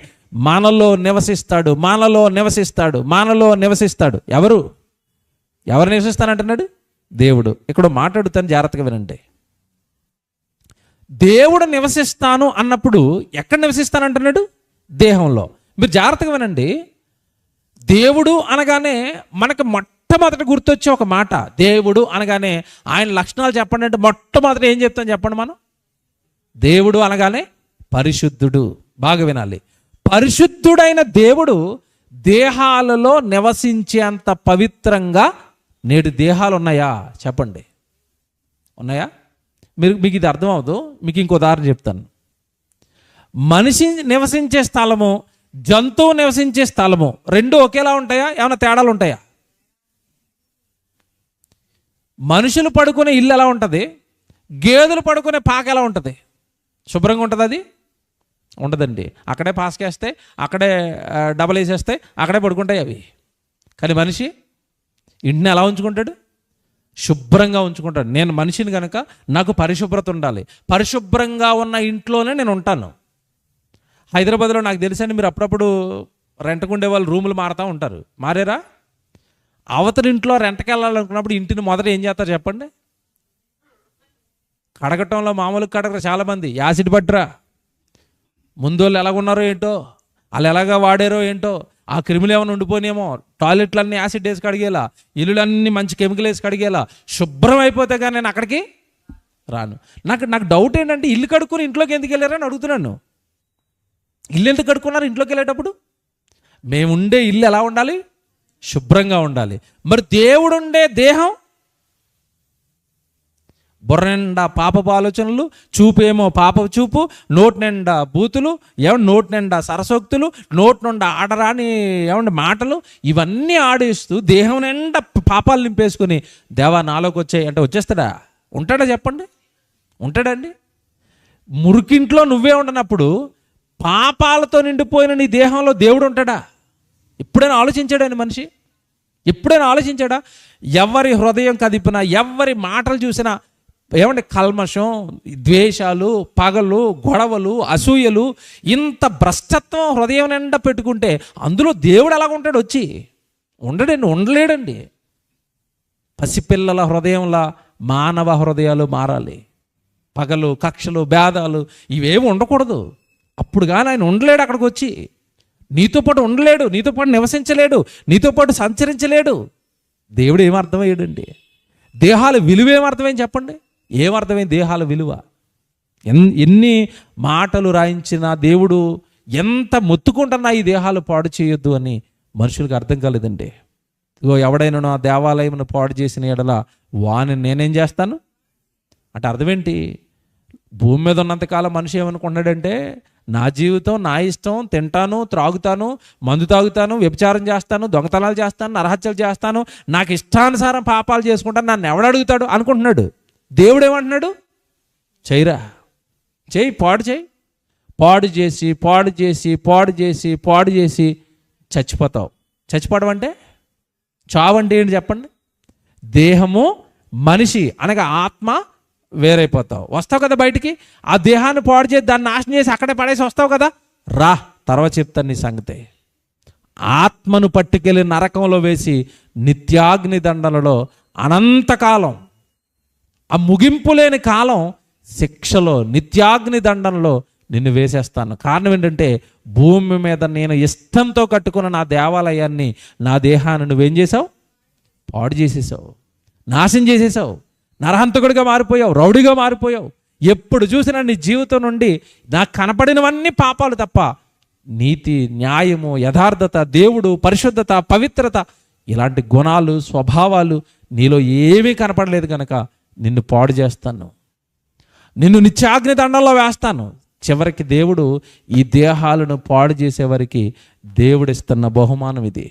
మనలో నివసిస్తాడు. ఎవరు నివసిస్తానంటున్నాడు? దేవుడు. ఇక్కడ మాట్లాడుతాను, జాగ్రత్తగా వినండి. దేవుడు నివసిస్తాను అన్నప్పుడు ఎక్కడ నివసిస్తానంటున్నాడు? దేహంలో. మీరు జాగ్రత్తగా వినండి. దేవుడు అనగానే మనకు మొట్టమొదటి గుర్తొచ్చే ఒక మాట, దేవుడు అనగానే ఆయన లక్షణాలు చెప్పండి అంటే మొట్టమొదటి ఏం చెప్తాం చెప్పండి మనం? దేవుడు అనగానే పరిశుద్ధుడు. బాగా వినాలి. పరిశుద్ధుడైన దేవుడు దేహాలలో నివసించేంత పవిత్రంగా నేడు దేహాలు ఉన్నాయా చెప్పండి? ఉన్నాయా? మీకు ఇది అర్థం అవ్వదు. మీకు ఇంకో ఉదాహరణ చెప్తాను. మనిషి నివసించే స్థలము, జంతువు నివసించే స్థలము రెండు ఒకేలా ఉంటాయా? ఏమైనా తేడాలు ఉంటాయా? మనుషులు పడుకునే ఇల్లు ఎలా ఉంటుంది, గేదెలు పడుకునే పాక ఎలా ఉంటుంది? శుభ్రంగా ఉంటుంది? అది ఉండదండి. అక్కడే పాసుకేస్తే, అక్కడే డబల్ వేసేస్తే, అక్కడే పడుకుంటాయి అవి. కానీ మనిషి ఇంటిని ఎలా ఉంచుకుంటాడు? శుభ్రంగా ఉంచుకుంటాడు. నేను మనిషిని కనుక నాకు పరిశుభ్రత ఉండాలి. పరిశుభ్రంగా ఉన్న ఇంట్లోనే నేను ఉంటాను. హైదరాబాద్లో నాకు తెలుసండి, మీరు అప్పుడప్పుడు రెంట్కుండే వాళ్ళు రూములు మారుతూ ఉంటారు. మారేరా? అవతల ఇంట్లో రెంట్కి వెళ్ళాలనుకున్నప్పుడు ఇంటిని మొదట ఏం చేస్తారు చెప్పండి? కడగటంలో మామూలుగా కడగరు చాలామంది. యాసిడ్ పట్టరా, ముందు వాళ్ళు ఎలాగున్నారో ఏంటో, వాళ్ళు ఎలాగా వాడారో ఏంటో, ఆ క్రిములు ఏమైనా ఉండిపోయినేమో, టాయిలెట్లన్నీ యాసిడ్ వేసి కడిగేలా, ఇల్లులన్నీ మంచి కెమికల్ వేసి కడిగేలా శుభ్రం అయిపోతే కానీ నేను అక్కడికి రాను. నాకు డౌట్ ఏంటంటే, ఇల్లు కడుక్కుని ఇంట్లోకి ఎందుకు వెళ్ళారని అడుగుతున్నాను. ఇల్లు ఎందుకు కడుక్కున్నారు ఇంట్లోకి వెళ్ళేటప్పుడు? మేము ఉండే ఇల్లు ఎలా ఉండాలి? శుభ్రంగా ఉండాలి. మరి దేవుడు ఉండే దేహం బుర్ర నిండా పాపపు ఆలోచనలు, చూపేమో పాప చూపు, నోటి నిండా బూతులు, నోటి నిండా సరసోక్తులు, నోటి నిండా ఆడరాని మాటలు, ఇవన్నీ ఆడేస్తూ దేహం నిండా పాపాలు నింపేసుకుని దేవా నాలోకి వచ్చాయి అంటే వచ్చేస్తాడా? ఉంటాడా చెప్పండి? ఉంటాడండి? మురికింట్లో నువ్వే ఉండనప్పుడు పాపాలతో నిండిపోయిన నీ దేహంలో దేవుడు ఉంటాడా? ఎప్పుడైనా ఆలోచించాడండి మనిషి? ఎప్పుడైనా ఆలోచించాడా? ఎవరి హృదయం కదిపినా, ఎవరి మాటలు చూసినా కల్మషం, ద్వేషాలు, పగలు, గొడవలు, అసూయలు, ఇంత భ్రష్టత్వం హృదయం నిండా పెట్టుకుంటే అందులో దేవుడు ఎలాగ ఉంటాడు? వచ్చి ఉండడండి, ఉండలేడండి. పసిపిల్లల హృదయంలా మానవ హృదయాలు మారాలి. పగలు, కక్షలు, భేదాలు ఇవేమి ఉండకూడదు. అప్పుడు కానీ ఆయన ఉండలేడు. అక్కడికి వచ్చి నీతో పాటు ఉండలేడు, నీతో పాటు నివసించలేడు, నీతో పాటు సంచరించలేడు. దేవుడు ఏమర్థమయ్యాడండి? దేహాల విలువ ఏమర్థమైంది చెప్పండి? ఏమర్థమైంది దేహాల విలువ? ఎన్ని మాటలు రాయించినా దేవుడు ఎంత మొత్తుకుంటున్నా ఈ దేహాలు పాడు చేయొద్దు అని మనుషులకు అర్థం కాలేదండి. ఇగో ఎవడైనా నా దేవాలయమును పాడు చేసిన ఎడల వాని నేనేం చేస్తాను అంటే అర్థం ఏంటి? భూమి మీద ఉన్నంతకాలం మనిషి ఏమనుకున్నాడంటే, నా జీవితం నా ఇష్టం, తింటాను, త్రాగుతాను, మందు తాగుతాను, వ్యభిచారం చేస్తాను, దొంగతనాలు చేస్తాను, నరహత్యలు చేస్తాను, నాకు ఇష్టానుసారం పాపాలు చేసుకుంటాను, నన్ను ఎవడు అడుగుతాడు అనుకుంటున్నాడు. దేవుడు ఏమంటున్నాడు? చేయరా, చేయి, పాడు చేయి. పాడు చేసి పాడు చేసి పాడు చేసి పాడు చేసి చచ్చిపోతావు. చచ్చిపోవడం అంటే చావు అంటే ఏంటి చెప్పండి? దేహము మనిషి అనగా ఆత్మ వేరైపోతావు. వస్తావు కదా బయటికి. ఆ దేహాన్ని పాడు చేసి దాన్ని నాశనం చేసి అక్కడే పడేసి వస్తావు కదా. రా, తర్వాత చెప్తాను నీ సంగతి. ఆత్మను పట్టుకెళ్ళి నరకంలో వేసి నిత్యాగ్ని దండలలో అనంతకాలం, ఆ ముగింపు లేని కాలం శిక్షలో, నిత్యాగ్ని దండంలో నిన్ను వేసేస్తాను. కారణం ఏంటంటే, భూమి మీద నేను ఇష్టంతో కట్టుకున్న నా దేవాలయాన్ని, నా దేహాన్ని నువ్వేం చేసావు? పాడు చేసేసావు, నాశనం చేసేసావు, నరహంతకుడిగా మారిపోయావు, రౌడీగా మారిపోయావు. ఎప్పుడు చూసినా నీ జీవితం నుండి నాకు కనపడినవన్నీ పాపాలు తప్ప నీతి, న్యాయము, యథార్థత, దేవుడు, పరిశుద్ధత, పవిత్రత ఇలాంటి గుణాలు, స్వభావాలు నీలో ఏమీ కనపడలేదు కనుక నిన్ను పాడు చేస్తాను, నిన్ను నిత్యాగ్ని దండంలో వేస్తాను. చివరికి దేవుడు ఈ దేహాలను పాడు చేసేవారికి దేవుడు ఇస్తున్న బహుమానం ఇది.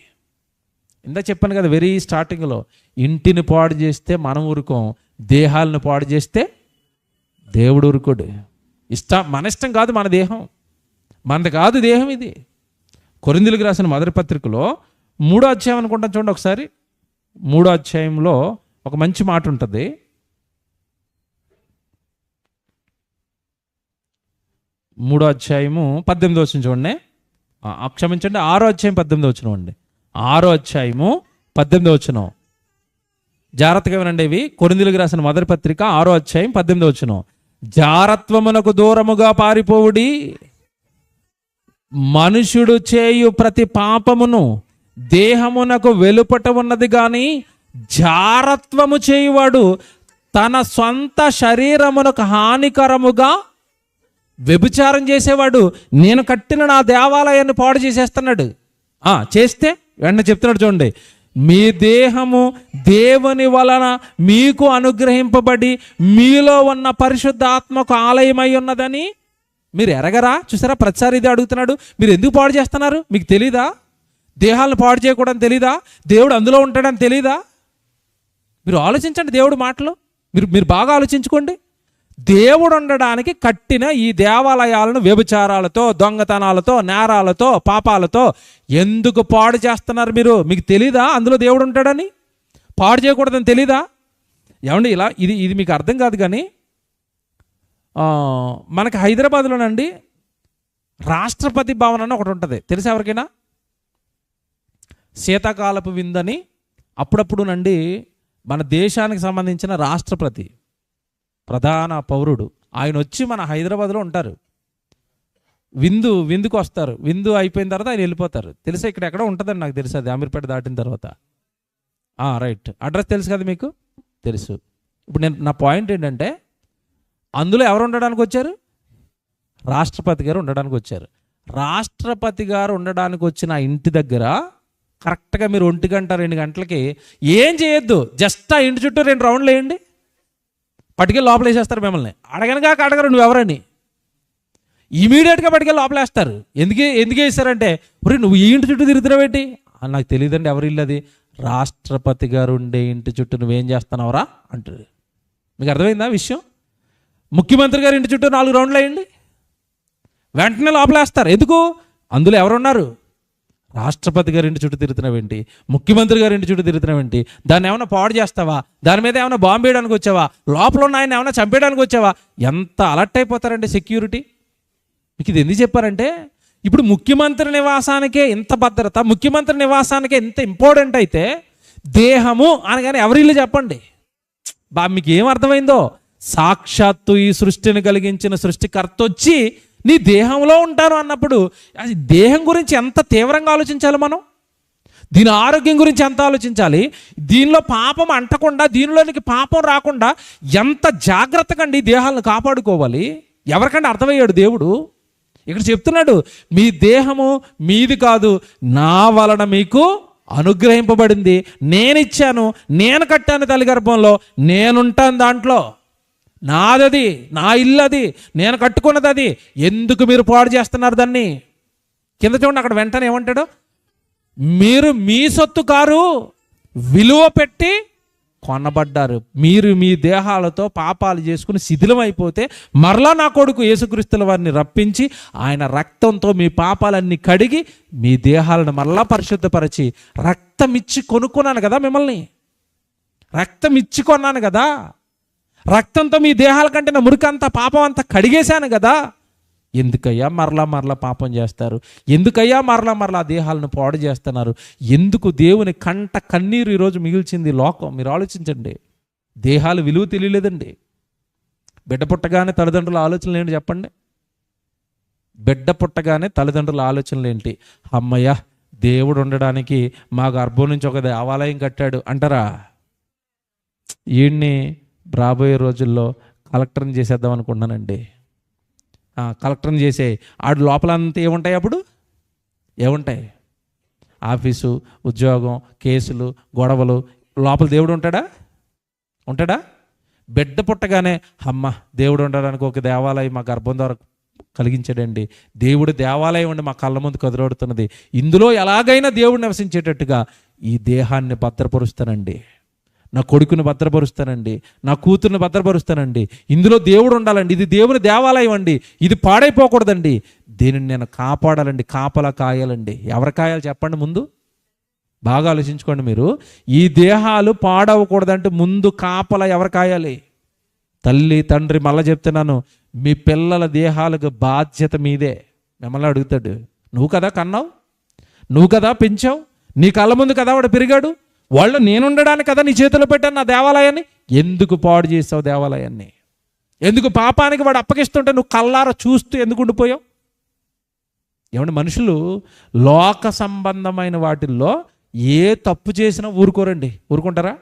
ఇందా చెప్పాను కదా వెరీ స్టార్టింగ్లో, ఇంటిని పాడు చేస్తే మనం ఊరుకోం, దేహాలను పాడు చేస్తే దేవుడు ఊరుకోడు. మన ఇష్టం కాదు మన దేహం, మనది కాదు దేహం ఇది. కొరింథీయులకు రాసిన మొదటి పత్రికలో 3వ అధ్యాయం అనుకుంటాం చూడండి ఒకసారి. 3వ అధ్యాయంలో ఒక మంచి మాట ఉంటుంది. 3వ అధ్యాయము 18వ వచనం చూడండి. క్షమించండి, 6వ అధ్యాయం 18వ వచనం అండి. 6వ అధ్యాయము 18వ వచనం. జాగ్రత్తగా వినండి. ఇవి కొరింథీయులకు రాసిన మొదటి పత్రిక 6వ అధ్యాయం 18వ వచనం. జారత్వమునకు దూరముగా పారిపోవుడి, మనుషుడు చేయు ప్రతి పాపమును దేహమునకు వెలుపట ఉన్నది కానీ జారత్వము చేయువాడు తన సొంత శరీరమునకు హానికరముగా వ్యభిచారం చేసేవాడు నేను కట్టిన నా దేవాలయాన్ని పాడు చేసేస్తున్నాడు. చేస్తే వెంటనే చెప్తున్నాడు చూడండి, మీ దేహము దేవుని వలన మీకు అనుగ్రహింపబడి మీలో ఉన్న పరిశుద్ధ ఆత్మకు ఆలయమై ఉన్నదని మీరు ఎరగరా? చూసారా, ప్రతిసారి ఇదే అడుగుతున్నాడు. మీరు ఎందుకు పాడు చేస్తున్నారు? మీకు తెలీదా? దేహాలను పాడు చేయకూడదని తెలీదా? దేవుడు అందులో ఉంటాడని తెలీదా? మీరు ఆలోచించండి దేవుడు మాటలు. మీరు బాగా ఆలోచించుకోండి. దేవుడు ఉండడానికి కట్టిన ఈ దేవాలయాలను వ్యభిచారాలతో, దొంగతనాలతో, నేరాలతో, పాపాలతో ఎందుకు పాడు చేస్తున్నారు మీరు? మీకు తెలీదా అందులో దేవుడు ఉంటాడని? పాడు చేయకూడదని తెలీదా? ఏమండి, ఇలా ఇది మీకు అర్థం కాదు. కానీ మనకి హైదరాబాద్లోనండి రాష్ట్రపతి భవన్ అని ఒకటి ఉంటుంది. తెలుసా ఎవరికైనా? శీతాకాలపు విందని అప్పుడప్పుడు నండి మన దేశానికి సంబంధించిన రాష్ట్రపతి, ప్రధాన పౌరుడు ఆయన వచ్చి మన హైదరాబాద్లో ఉంటారు. విందుకు వస్తారు. విందు అయిపోయిన తర్వాత ఆయన వెళ్ళిపోతారు. తెలుసా ఇక్కడ ఎక్కడ ఉంటుందని నాకు తెలుసు, అది అమీర్పేట దాటిన తర్వాత. రైట్, అడ్రస్ తెలుసు కదా మీకు, తెలుసు. ఇప్పుడు నా పాయింట్ ఏంటంటే, అందులో ఎవరు ఉండడానికి వచ్చారు? రాష్ట్రపతి గారు ఉండడానికి వచ్చారు. రాష్ట్రపతి గారు ఉండడానికి వచ్చిన ఆ ఇంటి దగ్గర కరెక్ట్గా మీరు 1 గంట 2 గంటలకి ఏం చేయొద్దు, జస్ట్ ఆ ఇంటి చుట్టూ 2 రౌండ్లు వేయండి, పట్టుకెళ్ళి లోపల వేసేస్తారు మిమ్మల్ని. అడగనగా అడగరు నువ్వెవరని, ఇమీడియట్గా పట్టుకెళ్ళి లోపల వేస్తారు. ఎందుకు వేస్తారంటే, నువ్వు ఈ ఇంటి చుట్టూ తిరుగుతున్నావేంటి? నాకు తెలియదండి ఎవరి ఇల్లు అది. రాష్ట్రపతి గారు ఉండే ఇంటి చుట్టూ నువ్వేం చేస్తున్నావురా అంటారు. మీకు అర్థమైందా విషయం? ముఖ్యమంత్రి గారి ఇంటి చుట్టూ 4 రౌండ్లు వేయండి, వెంటనే లోపలేస్తారు. ఎందుకు? అందులో ఎవరున్నారు? రాష్ట్రపతి గారి ఇంటి చుట్టూ తిరుగుతున్నావేంటి, ముఖ్యమంత్రి గారి ఇంటి చుట్టూ తిరుగుతున్నావేంటి? దాన్ని ఏమైనా పాడు చేస్తావా? దాని మీద ఏమైనా బాంబు వేయడానికి వచ్చావా? లోపల ఉన్న ఆయన ఏమైనా చంపేయడానికి వచ్చావా? ఎంత అలర్ట్ అయిపోతారండి సెక్యూరిటీ. మీకు ఇది ఎందుకు చెప్పారంటే, ఇప్పుడు ముఖ్యమంత్రి నివాసానికే ఇంత భద్రత, ముఖ్యమంత్రి నివాసానికే ఇంత ఇంపార్టెంట్ అయితే, దేహము అనగానే ఎవరిల్లు చెప్పండి. మీకు ఏం అర్థమైందో? సాక్షాత్తు ఈ సృష్టిని కలిగించిన సృష్టికర్త వచ్చి నీ దేహంలో ఉంటాను అన్నప్పుడు అది దేహం గురించి ఎంత తీవ్రంగా ఆలోచించాలి మనం, దీని ఆరోగ్యం గురించి ఎంత ఆలోచించాలి, దీనిలో పాపం అంటకుండా, దీనిలోనికి పాపం రాకుండా ఎంత జాగ్రత్తగా అండి దేహాలను కాపాడుకోవాలి. ఎవరికంటే అర్థమయ్యాడు దేవుడు. ఇక్కడ చెప్తున్నాడు, మీ దేహము మీది కాదు, నా వలన మీకు అనుగ్రహింపబడింది, నేనిచ్చాను, నేను కట్టాను తల్లి గర్భంలో, నేనుంటాను దాంట్లో, నాదది, నా ఇల్లు అది, నేను కట్టుకున్నది అది. ఎందుకు మీరు పాడు చేస్తున్నారు దాన్ని? కింద చూడండి, అక్కడ వెంటనే ఏమంటాడు, మీరు మీ సొత్తు కారు, విలువ పెట్టి కొనబడ్డారు. మీరు మీ దేహాలతో పాపాలు చేసుకుని శిథిలం అయిపోతే మరలా నా కొడుకు యేసుక్రీస్తుల వారిని రప్పించి ఆయన రక్తంతో మీ పాపాలన్నీ కడిగి మీ దేహాలను మరలా పరిశుద్ధపరిచి, రక్తం ఇచ్చి కొనుక్కున్నాను కదా మిమ్మల్ని, రక్తం ఇచ్చి కొన్నాను కదా, రక్తంతో మీ దేహాల కంటే నా మురికంతా పాపం అంతా కడిగేశాను కదా. ఎందుకయ్యా మరలా పాపం చేస్తారు? ఎందుకయ్యా మరలా దేహాలను పాడు చేస్తున్నారు? ఎందుకు దేవుని కంట కన్నీరు ఈరోజు మిగిల్చింది లోకం? మీరు ఆలోచించండి. దేహాలు విలువ తెలియలేదండి. బిడ్డ పుట్టగానే తల్లిదండ్రుల ఆలోచనలు ఏంటి చెప్పండి? బిడ్డ పుట్టగానే తల్లిదండ్రుల ఆలోచనలు ఏంటి? అమ్మయ్య, దేవుడు ఉండడానికి మా గర్భం నుంచి ఒక దేవాలయం కట్టాడు అంటారా? ఈయన్ని రాబోయే రోజుల్లో కలెక్టర్ని చేసేద్దాం అనుకుంటున్నానండి. కలెక్టర్ని చేసే ఆడు లోపల అంతా ఏముంటాయి? అప్పుడు ఏముంటాయి? ఆఫీసు, ఉద్యోగం, కేసులు, గొడవలు. లోపల దేవుడు ఉంటాడా? బిడ్డ పుట్టగానే అమ్మ, దేవుడు ఉండడానికి ఒక దేవాలయం మా గర్భం ద్వారా కలిగించాడండి, దేవుడు దేవాలయం అండి మా కళ్ళ ముందు కదులాడుతున్నది, ఇందులో ఎలాగైనా దేవుడు నివసించేటట్టుగా ఈ దేహాన్ని భద్రపరుస్తానండి, నా కొడుకుని భద్రపరుస్తానండి, నా కూతుర్ని భద్రపరుస్తానండి, ఇందులో దేవుడు ఉండాలండి, ఇది దేవుని దేవాలయం అండి, ఇది పాడైపోకూడదండి, దీనిని నేను కాపాడాలండి, కాపలా కాయాలండి. ఎవరు కాయాలి చెప్పండి? ముందు బాగా ఆలోచించుకోండి మీరు. ఈ దేహాలు పాడవకూడదంటే ముందు కాపలా ఎవరు కాయాలి? తల్లి, తండ్రి. మళ్ళీ చెప్తున్నాను, మీ పిల్లల దేహాలకు బాధ్యత మీదే. మిమ్మల్ని అడుగుతాడు, నువ్వు కదా కన్నావు, నువ్వు కదా పెంచావు, నీ కళ్ళ ముందు కదా వాడు పెరిగాడు, వాళ్ళు నేనుండడానికి కదా నీ చేతిలో పెట్టాను నా దేవాలయాన్ని, ఎందుకు పాడు చేసావు దేవాలయాన్ని? ఎందుకు పాపానికి వాడు అప్పగిస్తుంటే నువ్వు కళ్ళారా చూస్తూ ఎందుకు ఉండిపోయావు? ఏమంటే మనుషులు లోక సంబంధమైన వాటిల్లో ఏ తప్పు చేసినా ఊరుకుంటారా?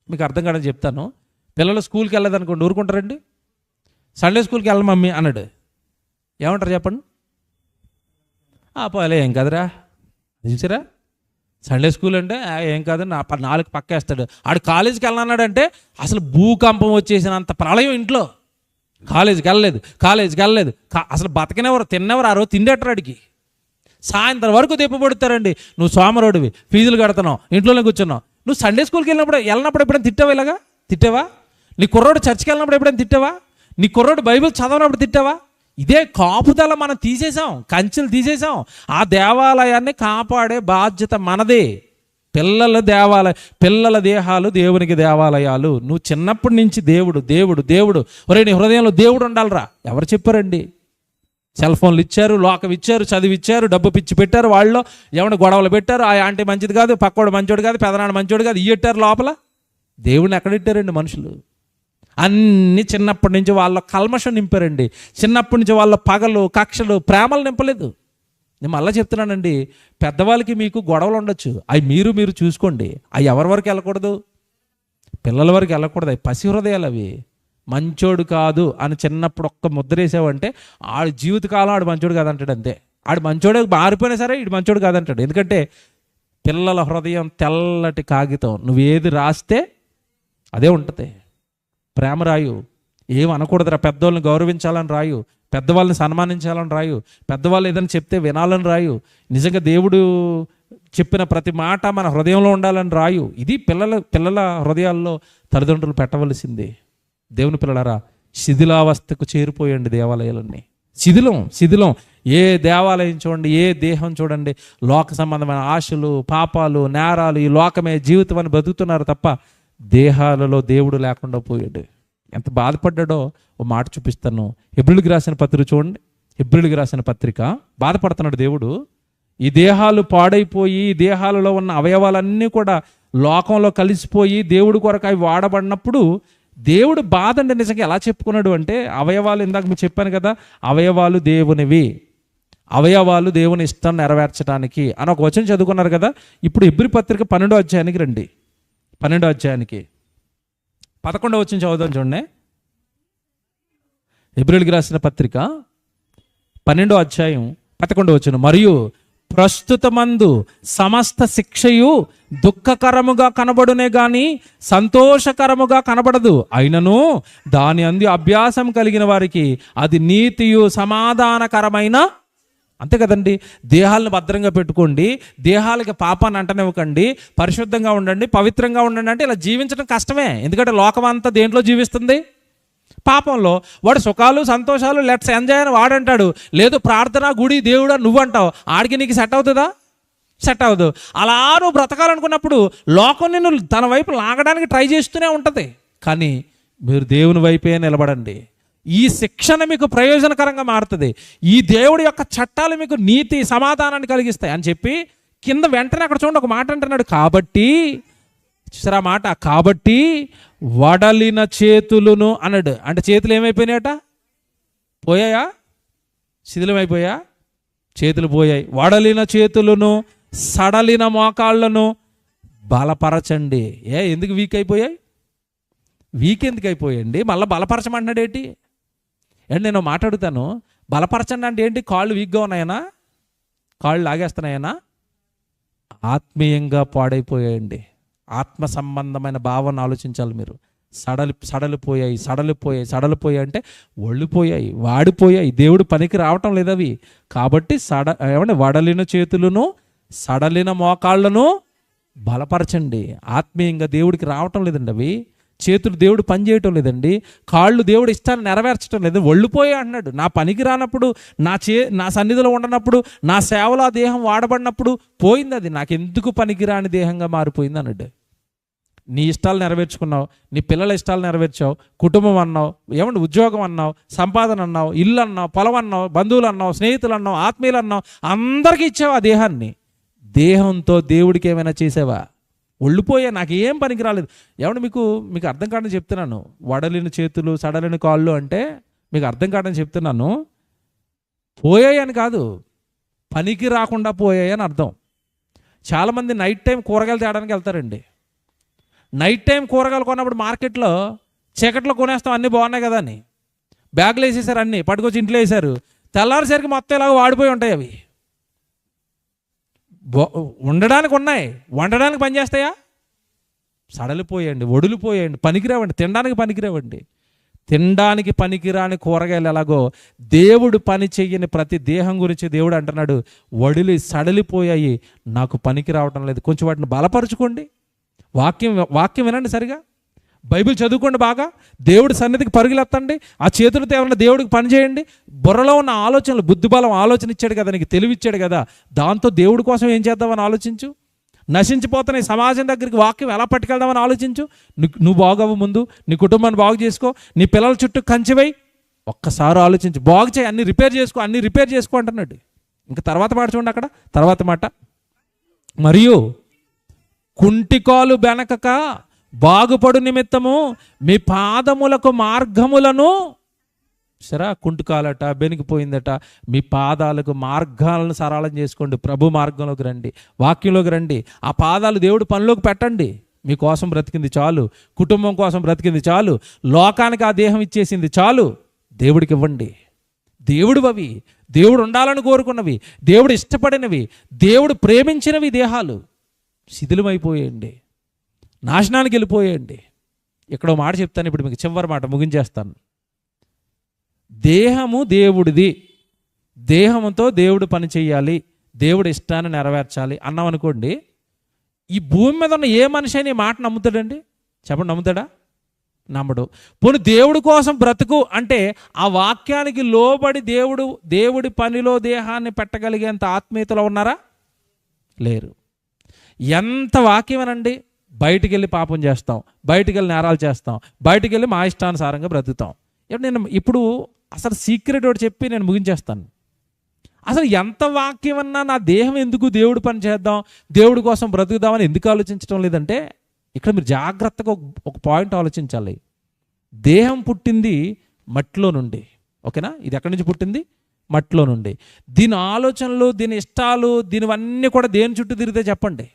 మీకు అర్థం కాదని చెప్తాను. పిల్లలు స్కూల్కి వెళ్ళదనుకోండి, ఊరుకుంటారండి? సండే స్కూల్కి వెళ్ళ మమ్మీ అన్నాడు, ఏమంటారు చెప్పండి? పోలే, ఏం కదరా, చూసారా, సండే స్కూల్ అంటే ఏం కాదని 4 పక్కేస్తాడు. ఆడు కాలేజీకి వెళ్ళన్నాడంటే అసలు భూకంపం వచ్చేసినంత ప్రళయం ఇంట్లో. కాలేజీకి వెళ్ళలేదు, అసలు బతకనేవారు, తిన్నవారు, ఆ రోజు తిండేటరాడికి. సాయంత్రం వరకు తిప్పబడుతారండి. నువ్వు సోమరోడివి, ఫీజులు కడుతున్నావు, ఇంట్లోనే కూర్చున్నావు. నువ్వు సండే స్కూల్కి వెళ్ళినప్పుడు ఎప్పుడైనా తిట్టావా? నీ కుర్రోడు చర్చికి వెళ్ళినప్పుడు ఎప్పుడైనా తిట్టావా? నీ కుర్రోడు బైబిల్ చదవనప్పుడు తిట్టావా? ఇదే కాపుదల మనం తీసేసాం, కంచెలు తీసేసాం. ఆ దేవాలయాన్ని కాపాడే బాధ్యత మనదే. పిల్లల దేహాలు దేవునికి దేవాలయాలు. నువ్వు చిన్నప్పటి నుంచి దేవుడు, ఒరే నీ హృదయంలో దేవుడు ఉండాలిరా. ఎవరు చెప్పారండి? సెల్ ఫోన్లు ఇచ్చారు, లోకం ఇచ్చారు, చదివి ఇచ్చారు, డబ్బు పిచ్చి పెట్టారు, వాళ్ళు ఏమైనా గొడవలు పెట్టారు, ఆ ఆంటీ మంచిది కాదు, పక్కోడు మంచోడు కాదు, పెదనాన్న మంచోడు కాదు, ఇయ్యట్టారు లోపల. దేవుడిని ఎక్కడిట్టారండి మనుషులు? అన్నీ చిన్నప్పటి నుంచి వాళ్ళ కల్మషం నింపారండి. చిన్నప్పటి నుంచి వాళ్ళ పగలు, కక్షలు, ప్రేమలు నింపలేదు. నేను మళ్ళీ చెప్తున్నానండి, పెద్దవాళ్ళకి మీకు గొడవలు ఉండొచ్చు, అవి మీరు చూసుకోండి. అవి ఎవరి వరకు వెళ్ళకూడదు? పిల్లల వరకు వెళ్ళకూడదు. అవి పసి హృదయాలు. అవి మంచోడు కాదు అని చిన్నప్పుడు ఒక్క ముద్ర వేసావంటే ఆడు జీవితకాలం ఆడు మంచోడు కాదంటాడు. అంతే. ఆడు మంచోడే మారిపోయినా సరే ఇడు మంచోడు కాదంటాడు. ఎందుకంటే పిల్లల హృదయం తెల్లటి కాగితం, నువ్వేది రాస్తే అదే ఉంటుంది. ప్రేమ రాయు, ఏం అనకూడదురా, పెద్దవాళ్ళని గౌరవించాలని రాయు, పెద్దవాళ్ళని సన్మానించాలని రాయు, పెద్దవాళ్ళు ఏదైనా చెప్తే వినాలని రాయు, నిజంగా దేవుడు చెప్పిన ప్రతి మాట మన హృదయంలో ఉండాలని రాయు. ఇది పిల్లల హృదయాల్లో తల్లిదండ్రులు పెట్టవలసింది. దేవుని పిల్లలారా, శిథిలావస్థకు చేరిపోయండి దేవాలయాలన్నీ. శిథిలం. ఏ దేవాలయం చూడండి, ఏ దేహం చూడండి, లోక సంబంధమైన ఆశలు, పాపాలు, నేరాలు, ఈ లోకమే జీవితం అని బతుకుతున్నారు తప్ప దేహాలలో దేవుడు లేకుండా పోయాడు. ఎంత బాధపడ్డాడో ఓ మాట చూపిస్తాను. హెబ్రీయులకు రాసిన పత్రిక చూడండి. హెబ్రీయులకు రాసిన పత్రిక. బాధపడుతున్నాడు దేవుడు. ఈ దేహాలు పాడైపోయి, ఈ దేహాలలో ఉన్న అవయవాలన్నీ కూడా లోకంలో కలిసిపోయి దేవుడి కొరకు అవి వాడబడినప్పుడు దేవుడు బాధ అంటే నిజంగా ఎలా చెప్పుకున్నాడు అంటే, అవయవాలు, ఇందాక మీకు చెప్పాను కదా, అవయవాలు దేవునివి, అవయవాలు దేవుని ఇష్టం నెరవేర్చడానికి అని ఒక వచనం చదువుకున్నారు కదా. ఇప్పుడు హెబ్రీ పత్రిక 12వ అధ్యాయానికి రండి. 12వ అధ్యాయానికి 11వ వచనం చదువుదాం చూడండి. హెబ్రీయులకు రాసిన పత్రిక 12వ అధ్యాయం 11వ వచనం. మరియు ప్రస్తుతమందు సమస్త శిక్షయు దుఃఖకరముగా కనబడునే గాని సంతోషకరముగా కనబడదు. అయినను దాని అందు అభ్యాసం కలిగిన వారికి అది నీతియు సమాధానకరమైన. అంతే కదండి. దేహాలను భద్రంగా పెట్టుకోండి, దేహాలకి పాపాన్ని అంటనివ్వకండి, పరిశుద్ధంగా ఉండండి, పవిత్రంగా ఉండండి అంటే ఇలా జీవించడం కష్టమే. ఎందుకంటే లోకం అంతా దేంట్లో జీవిస్తుంది? పాపంలో. వాడు సుఖాలు, సంతోషాలు, లెట్స్ ఎంజాయ్ అని వాడంటాడు. లేదు ప్రార్థన, గుడి, దేవుడు అని నువ్వు అంటావు. ఆడికి నీకు సెట్ అవుతుందా? సెట్ అవ్వదు. అలా నువ్వు బ్రతకాలనుకున్నప్పుడు లోకం నిన్ను తన వైపు లాగడానికి ట్రై చేస్తూనే ఉంటుంది. కానీ మీరు దేవుని వైపే నిలబడండి. ఈ శిక్షణ మీకు ప్రయోజనకరంగా మారుతుంది. ఈ దేవుడి యొక్క చట్టాలు మీకు నీతి, సమాధానాన్ని కలిగిస్తాయి అని చెప్పి కింద వెంటనే అక్కడ చూడండి ఒక మాట అంటున్నాడు. కాబట్టి చూసారా మాట, కాబట్టి వడలిన చేతులను అన్నాడు. అంటే చేతులు ఏమైపోయినాయట? పోయాయా? శిథిలమైపోయా? చేతులు పోయాయి. వడలిన చేతులను, సడలిన మోకాళ్ళను బలపరచండి. ఎందుకు వీక్ అయిపోయాయి? వీక్ ఎందుకు అయిపోయాయండి? మళ్ళీ బలపరచమంటున్నాడు ఏంటి? ఏంటి నేను మాట్లాడుతాను, బలపరచండి అంటే ఏంటి? కాళ్ళు వీక్గా ఉన్నాయనా? కాళ్ళు లాగేస్తున్నాయనా? ఆత్మీయంగా పాడైపోయాయండి. ఆత్మ సంబంధమైన భావన ఆలోచించాలి మీరు. సడలిపోయాయి అంటే ఒళ్ళిపోయాయి, వాడిపోయాయి, దేవుడు పనికి రావటం లేదు అవి. కాబట్టి ఏమంటే వడలిన చేతులను, సడలిన మోకాళ్ళను బలపరచండి. ఆత్మీయంగా దేవుడికి రావటం లేదండి అవి. చేతులు దేవుడు పని చేయటం లేదండి, కాళ్ళు దేవుడు ఇష్టాన్ని నెరవేర్చడం లేదు. ఒళ్ళిపోయా అన్నాడు. నా పనికి రానప్పుడు, నా సన్నిధిలో ఉండనప్పుడు, నా సేవలో ఆ దేహం వాడబడినప్పుడు పోయింది. అది నాకెందుకు పనికిరాని దేహంగా మారిపోయింది అన్నాడు. నీ ఇష్టాలు నెరవేర్చుకున్నావు, నీ పిల్లల ఇష్టాలు నెరవేర్చావు, కుటుంబం అన్నావు, ఏమంటే ఉద్యోగం అన్నావు, సంపాదన అన్నావు, ఇల్లు అన్నావు, పొలం అన్నావు, బంధువులు అన్నావు, స్నేహితులు అన్నావు, ఆత్మీయులు అన్నావు, అందరికీ ఇచ్చావు ఆ దేహాన్ని. దేహంతో దేవుడికి ఏమైనా చేసావా? ఒళ్ళిపోయా, నాకు ఏం పనికి రాలేదు. ఏమంటే మీకు అర్థం కాదని చెప్తున్నాను. వడలిన చేతులు, సడలిన కాళ్ళు అంటే మీకు అర్థం కాదని చెప్తున్నాను. పోయాయి అని కాదు, పనికి రాకుండా పోయాయి అని అర్థం. చాలామంది నైట్ టైం కూరగాయలు తేడానికి వెళ్తారండి. నైట్ టైం కూరగాయలు కొన్నప్పుడు మార్కెట్లో చీకట్లో కొనేస్తాం, అన్నీ బాగున్నాయి కదా అని బ్యాగులు వేసేసారు, అన్నీ పట్టుకొచ్చి ఇంట్లో వేసారు. తెల్లారిసరికి మొత్తం ఇలాగ వాడిపోయి ఉంటాయి. అవి ఉండడానికి ఉన్నాయి, వండడానికి పనిచేస్తాయా? సడలిపోయండి, ఒడిలిపోయండి, పనికిరావండి, తినడానికి పనికిరావండి. తినడానికి పనికిరాని కూరగాయలు ఎలాగో దేవుడు పని చెయ్యని ప్రతి దేహం గురించి దేవుడు అంటున్నాడు, వడిలి సడలిపోయాయి, నాకు పనికి రావటం లేదు. కొంచెం వాటిని బలపరుచుకోండి. వాక్యం వినండి సరిగా, బైబిల్ చదువుకోండి బాగా, దేవుడి సన్నిధికి పరుగులెత్తండి, ఆ చేతులతో ఏమన్నా దేవుడికి పని చేయండి. బుర్రలో ఉన్న ఆలోచనలు, బుద్ధిబలం, ఆలోచన ఇచ్చాడు కదా, నీకు తెలివిచ్చాడు కదా, దాంతో దేవుడి కోసం ఏం చేద్దామని ఆలోచించు. నశించిపోతున్న ఈ సమాజం దగ్గరికి వాక్యం ఎలా పట్టుకెళ్దామని ఆలోచించు. నువ్వు బాగోవు, ముందు నీ కుటుంబాన్ని బాగు చేసుకో, నీ పిల్లల చుట్టూ కంచెవై, ఒక్కసారి ఆలోచించి బాగు చేయి, అన్ని రిపేర్ చేసుకో అంటున్నాడు. ఇంకా తర్వాత మాట చూడండి, అక్కడ తర్వాత మాట, మరియు కుంటికాలు బెనకక బాగుపడు నిమిత్తము మీ పాదములకు మార్గములను, సరే కుంటికాలట, బెనికిపోయిందట, మీ పాదాలకు మార్గాలను సరళం చేసుకోండి. ప్రభు మార్గంలోకి రండి, వాక్యంలోకి రండి. ఆ పాదాలు దేవుడు పనిలోకి పెట్టండి. మీకోసం బ్రతికింది చాలు, కుటుంబం కోసం బ్రతికింది చాలు, లోకానికి ఆ దేహం ఇచ్చేసింది చాలు. దేవుడికి ఇవ్వండి. దేవుడు దేవుడు ఉండాలని కోరుకున్నవి, దేవుడు ఇష్టపడినవి, దేవుడు ప్రేమించినవి దేహాలు శిథిలమైపోయేయండి, నాశనానికి వెళ్ళిపోయేయండి. ఇక్కడ మాట చెప్తాను, ఇప్పుడు మీకు చివరి మాట ముగించేస్తాను. దేహము దేవుడిది, దేహంతో దేవుడు పని చేయాలి, దేవుడి ఇష్టాన్ని నెరవేర్చాలి అన్నాం అనుకోండి, ఈ భూమి మీద ఉన్న ఏ మనిషి అయినా ఈ మాట నమ్ముతాడండి? చెప్పండి, నమ్ముతాడా? నమ్మడు. పోనీ దేవుడి కోసం బ్రతుకు అంటే ఆ వాక్యానికి లోబడి దేవుడి పనిలో దేహాన్ని పెట్టగలిగేంత ఆత్మీయతలో ఉన్నారా? లేరు. ఎంత వాక్యమేనండి, బయటికి వెళ్ళి పాపం చేస్తాం, బయటికి వెళ్ళి నేరాలు చేస్తాం, బయటికి వెళ్ళి మా ఇష్టానుసారంగా బ్రతుకుతాం. ఇప్పుడు అసలు సీక్రెట్ ఒకటి చెప్పి నేను ముగించేస్తాను. అసలు ఎంత వాక్యమన్నా నా దేహం ఎందుకు దేవుడు పని చేద్దాం, దేవుడి కోసం బ్రతుకుదామని ఎందుకు ఆలోచించడం లేదంటే, ఇక్కడ మీరు జాగ్రత్తగా ఒక పాయింట్ ఆలోచించాలి. దేహం పుట్టింది మట్టిలో నుండి, ఓకేనా? ఇది ఎక్కడి నుంచి పుట్టింది? మట్టిలో నుండి. దీని ఆలోచనలు, దీని ఇష్టాలు, దీనివన్నీ కూడా దేని చుట్టూ తిరుగుతాయి చెప్పండి?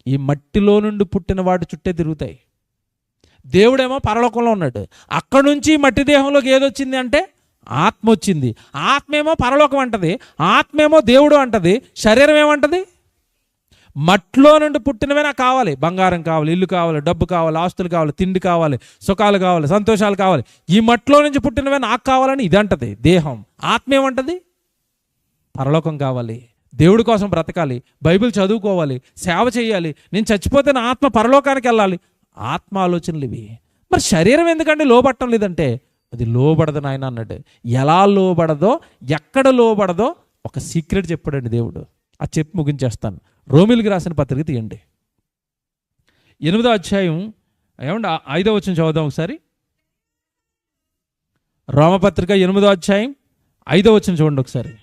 ఈ మట్టిలో నుండి పుట్టిన వాటి చుట్టే తిరుగుతాయి. దేవుడేమో పరలోకంలో ఉన్నాడు, అక్కడ నుంచి మట్టి దేహంలోకి ఏదొచ్చింది అంటే ఆత్మ వచ్చింది. ఆత్మేమో పరలోకం అంటది, ఆత్మేమో దేవుడు అంటది, శరీరం ఏమంటది? మట్లో నుండి పుట్టినవే నాకు కావాలి, బంగారం కావాలి, ఇల్లు కావాలి, డబ్బు కావాలి, ఆస్తులు కావాలి, తిండి కావాలి, సుఖాలు కావాలి, సంతోషాలు కావాలి, ఈ మట్లో నుంచి పుట్టినవే నాకు కావాలని ఇది అంటది దేహం. ఆత్మ ఏమంటది? పరలోకం కావాలి, దేవుడి కోసం బ్రతకాలి, బైబిల్ చదువుకోవాలి, సేవ చేయాలి, నేను చచ్చిపోతే నా ఆత్మ పరలోకానికి వెళ్ళాలి. ఆత్మ ఆలోచనలు ఇవి. మరి శరీరం ఎందుకంటే లోబట్టం లేదంటే, అది లోబడదు నాయన అన్నాడు. ఎలా లోబడదో, ఎక్కడ లోబడదో ఒక సీక్రెట్ చెప్పాడండి దేవుడు. అది చెప్పి ముగించేస్తాను. రోమిలికి రాసిన పత్రిక తీయండి, 8వ అధ్యాయం, ఏమండి 5వ వచనం చదువుదాం ఒకసారి. రోమపత్రిక 8వ అధ్యాయం 5వ వచనం చూడండి ఒకసారి.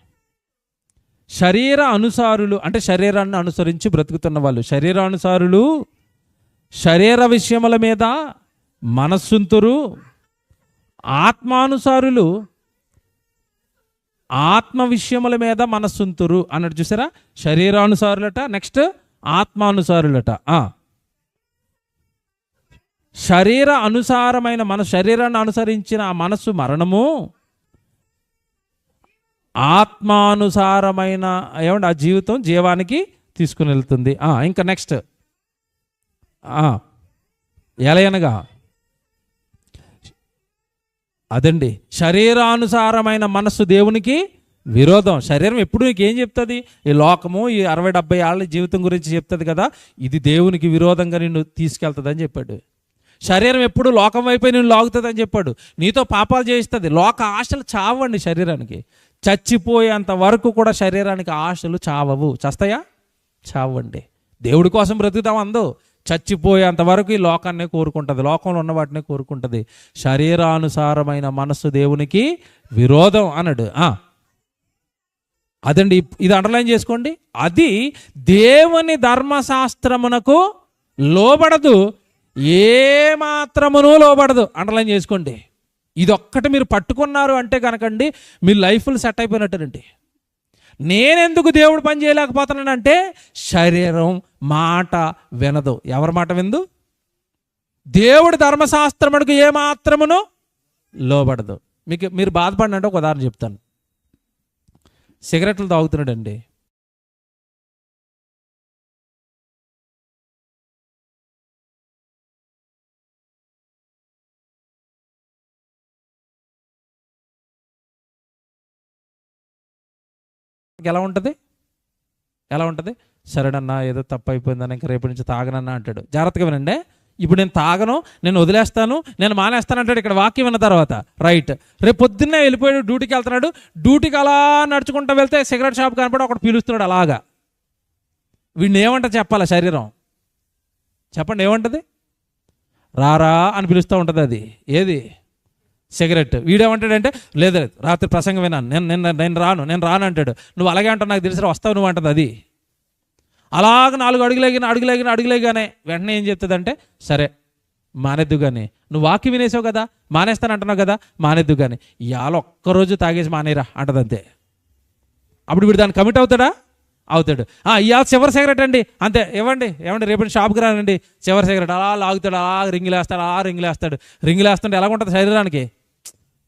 శరీర అనుసారులు అంటే శరీరాన్ని అనుసరించి బ్రతుకుతున్న వాళ్ళు, శరీరానుసారులు శరీర విషయముల మీద మనస్సుంతురు, ఆత్మానుసారులు ఆత్మ విషయముల మీద మనస్సుంతురు అన్నట్టు. చూసారా? శరీరానుసారులట, నెక్స్ట్ ఆత్మానుసారులట. శరీర అనుసారమైన శరీరాన్ని అనుసరించిన ఆ మనస్సు మరణము, ఆత్మానుసారమైన ఏమంటే ఆ జీవితం జీవానికి తీసుకుని వెళ్తుంది. ఇంకా నెక్స్ట్ ఎలయనగా అదండి, శరీరానుసారమైన మనస్సు దేవునికి విరోధం. శరీరం ఎప్పుడు నీకు ఏం చెప్తుంది? ఈ లోకము, ఈ 60-70 ఏళ్ళ జీవితం గురించి చెప్తుంది కదా, ఇది దేవునికి విరోధంగా నిన్ను తీసుకెళ్తుంది అని చెప్పాడు. శరీరం ఎప్పుడు లోకం వైపు నేను లాగుతుంది అని చెప్పాడు, నీతో పాపాలు చేయిస్తుంది. లోక ఆశలు చావండి శరీరానికి, చచ్చిపోయేంత వరకు కూడా శరీరానికి ఆశలు చావవు. చస్తాయా? చావండి. దేవుడి కోసం బ్రతుకుతాం అందో, చచ్చిపోయేంత వరకు ఈ లోకాన్నే కోరుకుంటుంది, లోకంలో ఉన్న వాటినే కోరుకుంటుంది. శరీరానుసారమైన మనస్సు దేవునికి విరోధం అన్నాడు. అదండి, ఇది అండర్లైన్ చేసుకోండి. అది దేవుని ధర్మశాస్త్రమునకు లోబడదు, ఏమాత్రమును లోబడదు. అండర్లైన్ చేసుకోండి. ఇది ఒక్కటి మీరు పట్టుకున్నారు అంటే కనుకండి మీ లైఫ్లు సెట్ అయిపోయినట్టేనండి. నేనెందుకు దేవుడు పని చేయలేకపోతున్నానంటే శరీరం మాట వినదు. ఎవరి మాట వినదు? దేవుడి ధర్మశాస్త్రమునకు ఏమాత్రమును లోబడదు. మీరు బాధపడినంటే ఒక ఉదాహరణ చెప్తాను. సిగరెట్లు తాగుతున్నాడండి, ఎలా ఉంటుంది? సరేనన్నా ఏదో తప్పు అయిపోయిందని ఇంకా రేపటి నుంచి తాగనన్నా అంటాడు. జాగ్రత్తగా వినండి, ఇప్పుడు నేను తాగను, నేను వదిలేస్తాను, నేను మానేస్తాను అంటాడు. ఇక్కడ వాక్యం విన్న తర్వాత రైట్, రేపు పొద్దున్నే వెళ్ళిపోయాడు, డ్యూటీకి వెళ్తున్నాడు, డ్యూటీకి అలా నడుచుకుంటూ వెళ్తే సిగరెట్ షాప్ కనపడి ఒకటి పీలుస్తున్నాడు అలాగా. వీడిని ఏమంట చెప్పాలా? శరీరం చెప్పండి ఏమంటది? రారా అని పిలుస్తూ ఉంటుంది. అది ఏది? సిగరెట్. వీడేమంటాడంటే లేదు లేదు రాత్రి ప్రసంగం విన్నాను, నేను రాను అంటాడు. నువ్వు అలాగే అంటావు, నాకు తెలిసి వస్తావు నువ్వు అంటది. అది అలాగ 4 అడుగులేగానే వెంటనే ఏం చెప్తుందంటే సరే మానేద్దు కానీ, నువ్వు వాక్యం వినేసావు కదా, మానేస్తానంటున్నావు కదా, మానేద్దు కానీ ఇవాళ ఒక్కరోజు తాగేసి మానేరా అంటది అంతే. అప్పుడు వీడు దాన్ని కమిట్ అవుతాడా? అవుతాడు. ఇవాళ చివరి సిగరెట్ అండి అంతే, ఏమండి రేపటి షాప్కి రానండి చివరి సిగరెట్. అలా లాగుతాడు, అలా రింగులేస్తుంటే ఎలాగుంటుంది శరీరానికి?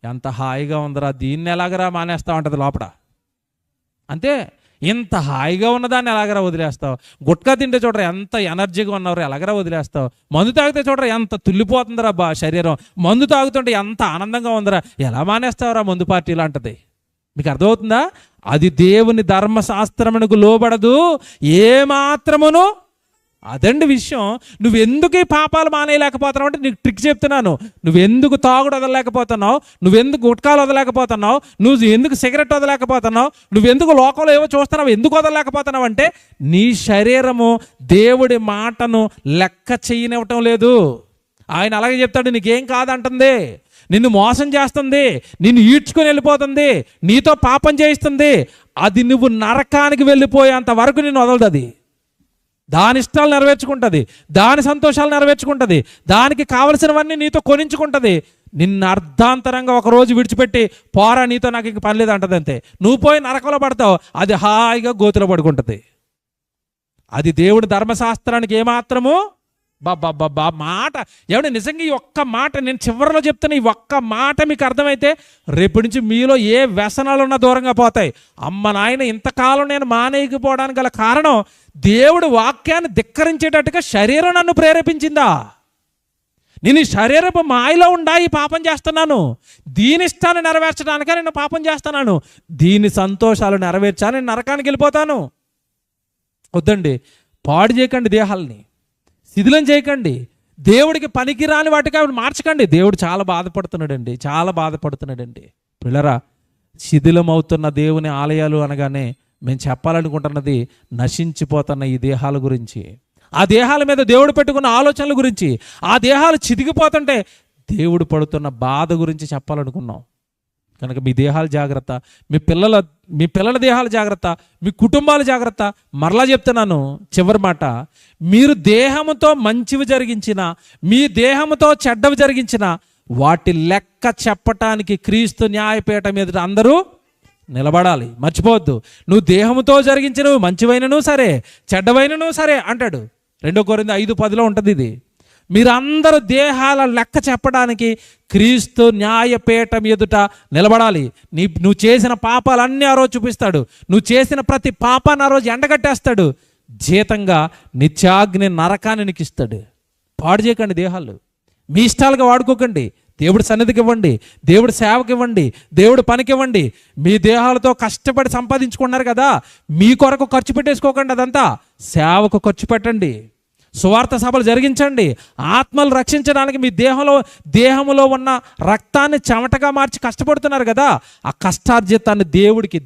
ఎంత హాయిగా ఉందరా, దీన్ని ఎలాగరా మానేస్తావు అంటది లోపల. అంతే, ఇంత హాయిగా ఉన్నదాన్ని ఎలాగరా వదిలేస్తావు? గుట్కా తింటే చూడరా ఎంత ఎనర్జీగా ఉన్నవారు ఎలాగరా వదిలేస్తావు? మందు తాగితే చూడరా ఎంత తుల్లిపోతుందిరా శరీరం, మందు తాగుతుంటే ఎంత ఆనందంగా ఉందిరా, ఎలా మానేస్తావురా మందు పార్టీలు అంటది. మీకు అర్థమవుతుందా? అది దేవుని ధర్మశాస్త్రమునకు లోబడదు ఏమాత్రమును. అదండి విషయం. నువ్వెందుకు ఈ పాపాలు మానేయలేకపోతున్నావు అంటే నీకు ట్రిక్ చెప్తున్నాను. నువ్వెందుకు తాగుడు వదలలేకపోతున్నావు, నువ్వెందుకు గుట్కాలు వదలలేకపోతున్నావు, నువ్వు ఎందుకు సిగరెట్ వదలలేకపోతున్నావు, నువ్వెందుకు లోకంలో ఏవో చూస్తున్నావు ఎందుకు వదలలేకపోతున్నావు అంటే నీ శరీరము దేవుడి మాటను లెక్క చేయనివ్వటం లేదు. ఆయన అలాగే చెప్తాడు, నీకేం కాదంటుంది, నిన్ను మోసం చేస్తుంది, నిన్ను ఈడ్చుకొని వెళ్ళిపోతుంది, నీతో పాపం చేయిస్తుంది. అది నువ్వు నరకానికి వెళ్ళిపోయేంత వరకు నిన్ను వదలదు. అది దాని ఇష్టాలు నెరవేర్చుకుంటుంది, దాని సంతోషాలు నెరవేర్చుకుంటుంది, దానికి కావలసినవన్నీ నీతో కొనించుకుంటుంది. నిన్ను అర్ధాంతరంగా ఒకరోజు విడిచిపెట్టి పోరా నీతో నాకు ఇంక పని లేదు అంటది అంతే. నువ్వు పోయి నరకంలో పడతావు, అది హాయిగా గోతులో పడుకుంటుంది. అది దేవుడి ధర్మశాస్త్రానికి ఏమాత్రము మాట. ఏమంటే నిజంగా ఈ ఒక్క మాట నేను చివరిలో చెప్తున్నా, ఈ ఒక్క మాట మీకు అర్థమైతే రేపటి నుంచి మీలో ఏ వ్యసనాలు ఉన్నా దూరంగా పోతాయి. అమ్మ నాయన ఇంతకాలం నేను మానేయకపోవడానికి గల కారణం దేవుడు వాక్యాన్ని ధిక్కరించేటట్టుగా శరీరం నన్ను ప్రేరేపించిందా? నేను ఈ శరీరపు మాయలో ఉండా ఈ పాపం చేస్తున్నాను, దీని ఇష్టాన్ని నెరవేర్చడానికే నేను పాపం చేస్తున్నాను, దీని సంతోషాలు నెరవేర్చా నేను నరకానికి వెళ్ళిపోతాను. వద్దండి, పాడు చేయకండి, దేహాలని శిథిలం చేయకండి, దేవుడికి పనికిరాని వాటికి అవి మార్చకండి. దేవుడు చాలా బాధపడుతున్నాడండి. పిల్లరా, శిథిలం అవుతున్న దేవుని ఆలయాలు అనగానే మేము చెప్పాలనుకుంటున్నది నశించిపోతున్న ఈ దేహాల గురించి, ఆ దేహాల మీద దేవుడు పెట్టుకున్న ఆలోచనల గురించి, ఆ దేహాలు చితికిపోతుంటే దేవుడు పడుతున్న బాధ గురించి చెప్పాలనుకున్నాం. కనుక మీ దేహాలు జాగ్రత్త, మీ పిల్లల దేహాలు జాగ్రత్త, మీ కుటుంబాలు జాగ్రత్త. మరలా చెప్తున్నాను చివరి మాట, మీరు దేహముతో మంచివి జరిగించిన, మీ దేహముతో చెడ్డవి జరిగించిన వాటి లెక్క చెప్పటానికి క్రీస్తు న్యాయపీఠం ఎదుట అందరూ నిలబడాలి. మర్చిపోవద్దు. నువ్వు దేహముతో జరిగించినవి మంచివైనను సరే చెడ్డవైనను సరే అంటాడు. 2 కొరింథీ 5:10 ఉంటుంది ఇది. మీరందరూ దేహాల లెక్క చెప్పడానికి క్రీస్తు న్యాయపీఠం ఎదుట నిలబడాలి. నువ్వు చేసిన పాపాలన్నీ ఆ రోజు చూపిస్తాడు. నువ్వు చేసిన ప్రతి పాపాన్ని ఆ రోజు ఎండగట్టేస్తాడు. జీతంగా నిత్యాగ్ని నరకాన్ని నీకు ఇస్తాడు. పాడు చేయకండి దేహాలు, మీ ఇష్టాలుగా వాడుకోకండి. దేవుడి సన్నిధికి ఇవ్వండి, దేవుడి సేవకి ఇవ్వండి, దేవుడి పనికి ఇవ్వండి. మీ దేహాలతో కష్టపడి సంపాదించుకున్నారు కదా, మీ కొరకు ఖర్చు పెట్టేసుకోకండి. అదంతా సేవకు ఖర్చు పెట్టండి, సువార్త సభలు జరిగించండి. ఆత్మలు రక్షించడానికి మీ దేహంలో ఉన్న రక్తాన్ని చెమటగా మార్చి కష్టపడుతున్నారు కదా, ఆ కష్టార్జితాన్ని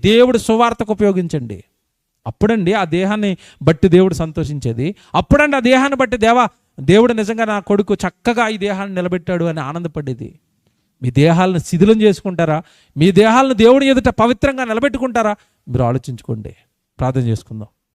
దేవుడి సువార్తకు ఉపయోగించండి. అప్పుడండి ఆ దేహాన్ని బట్టి దేవుడు సంతోషించేది. అప్పుడండి ఆ దేహాన్ని బట్టి దేవుడు నిజంగా నా కొడుకు చక్కగా ఈ దేహాన్ని నిలబెట్టాడు అని ఆనందపడేది. మీ దేహాలను శిథిలం చేసుకుంటారా? మీ దేహాలను దేవుడి ఎదుట పవిత్రంగా నిలబెట్టుకుంటారా? మీరు ఆలోచించుకోండి. ప్రార్థన చేసుకుందాం.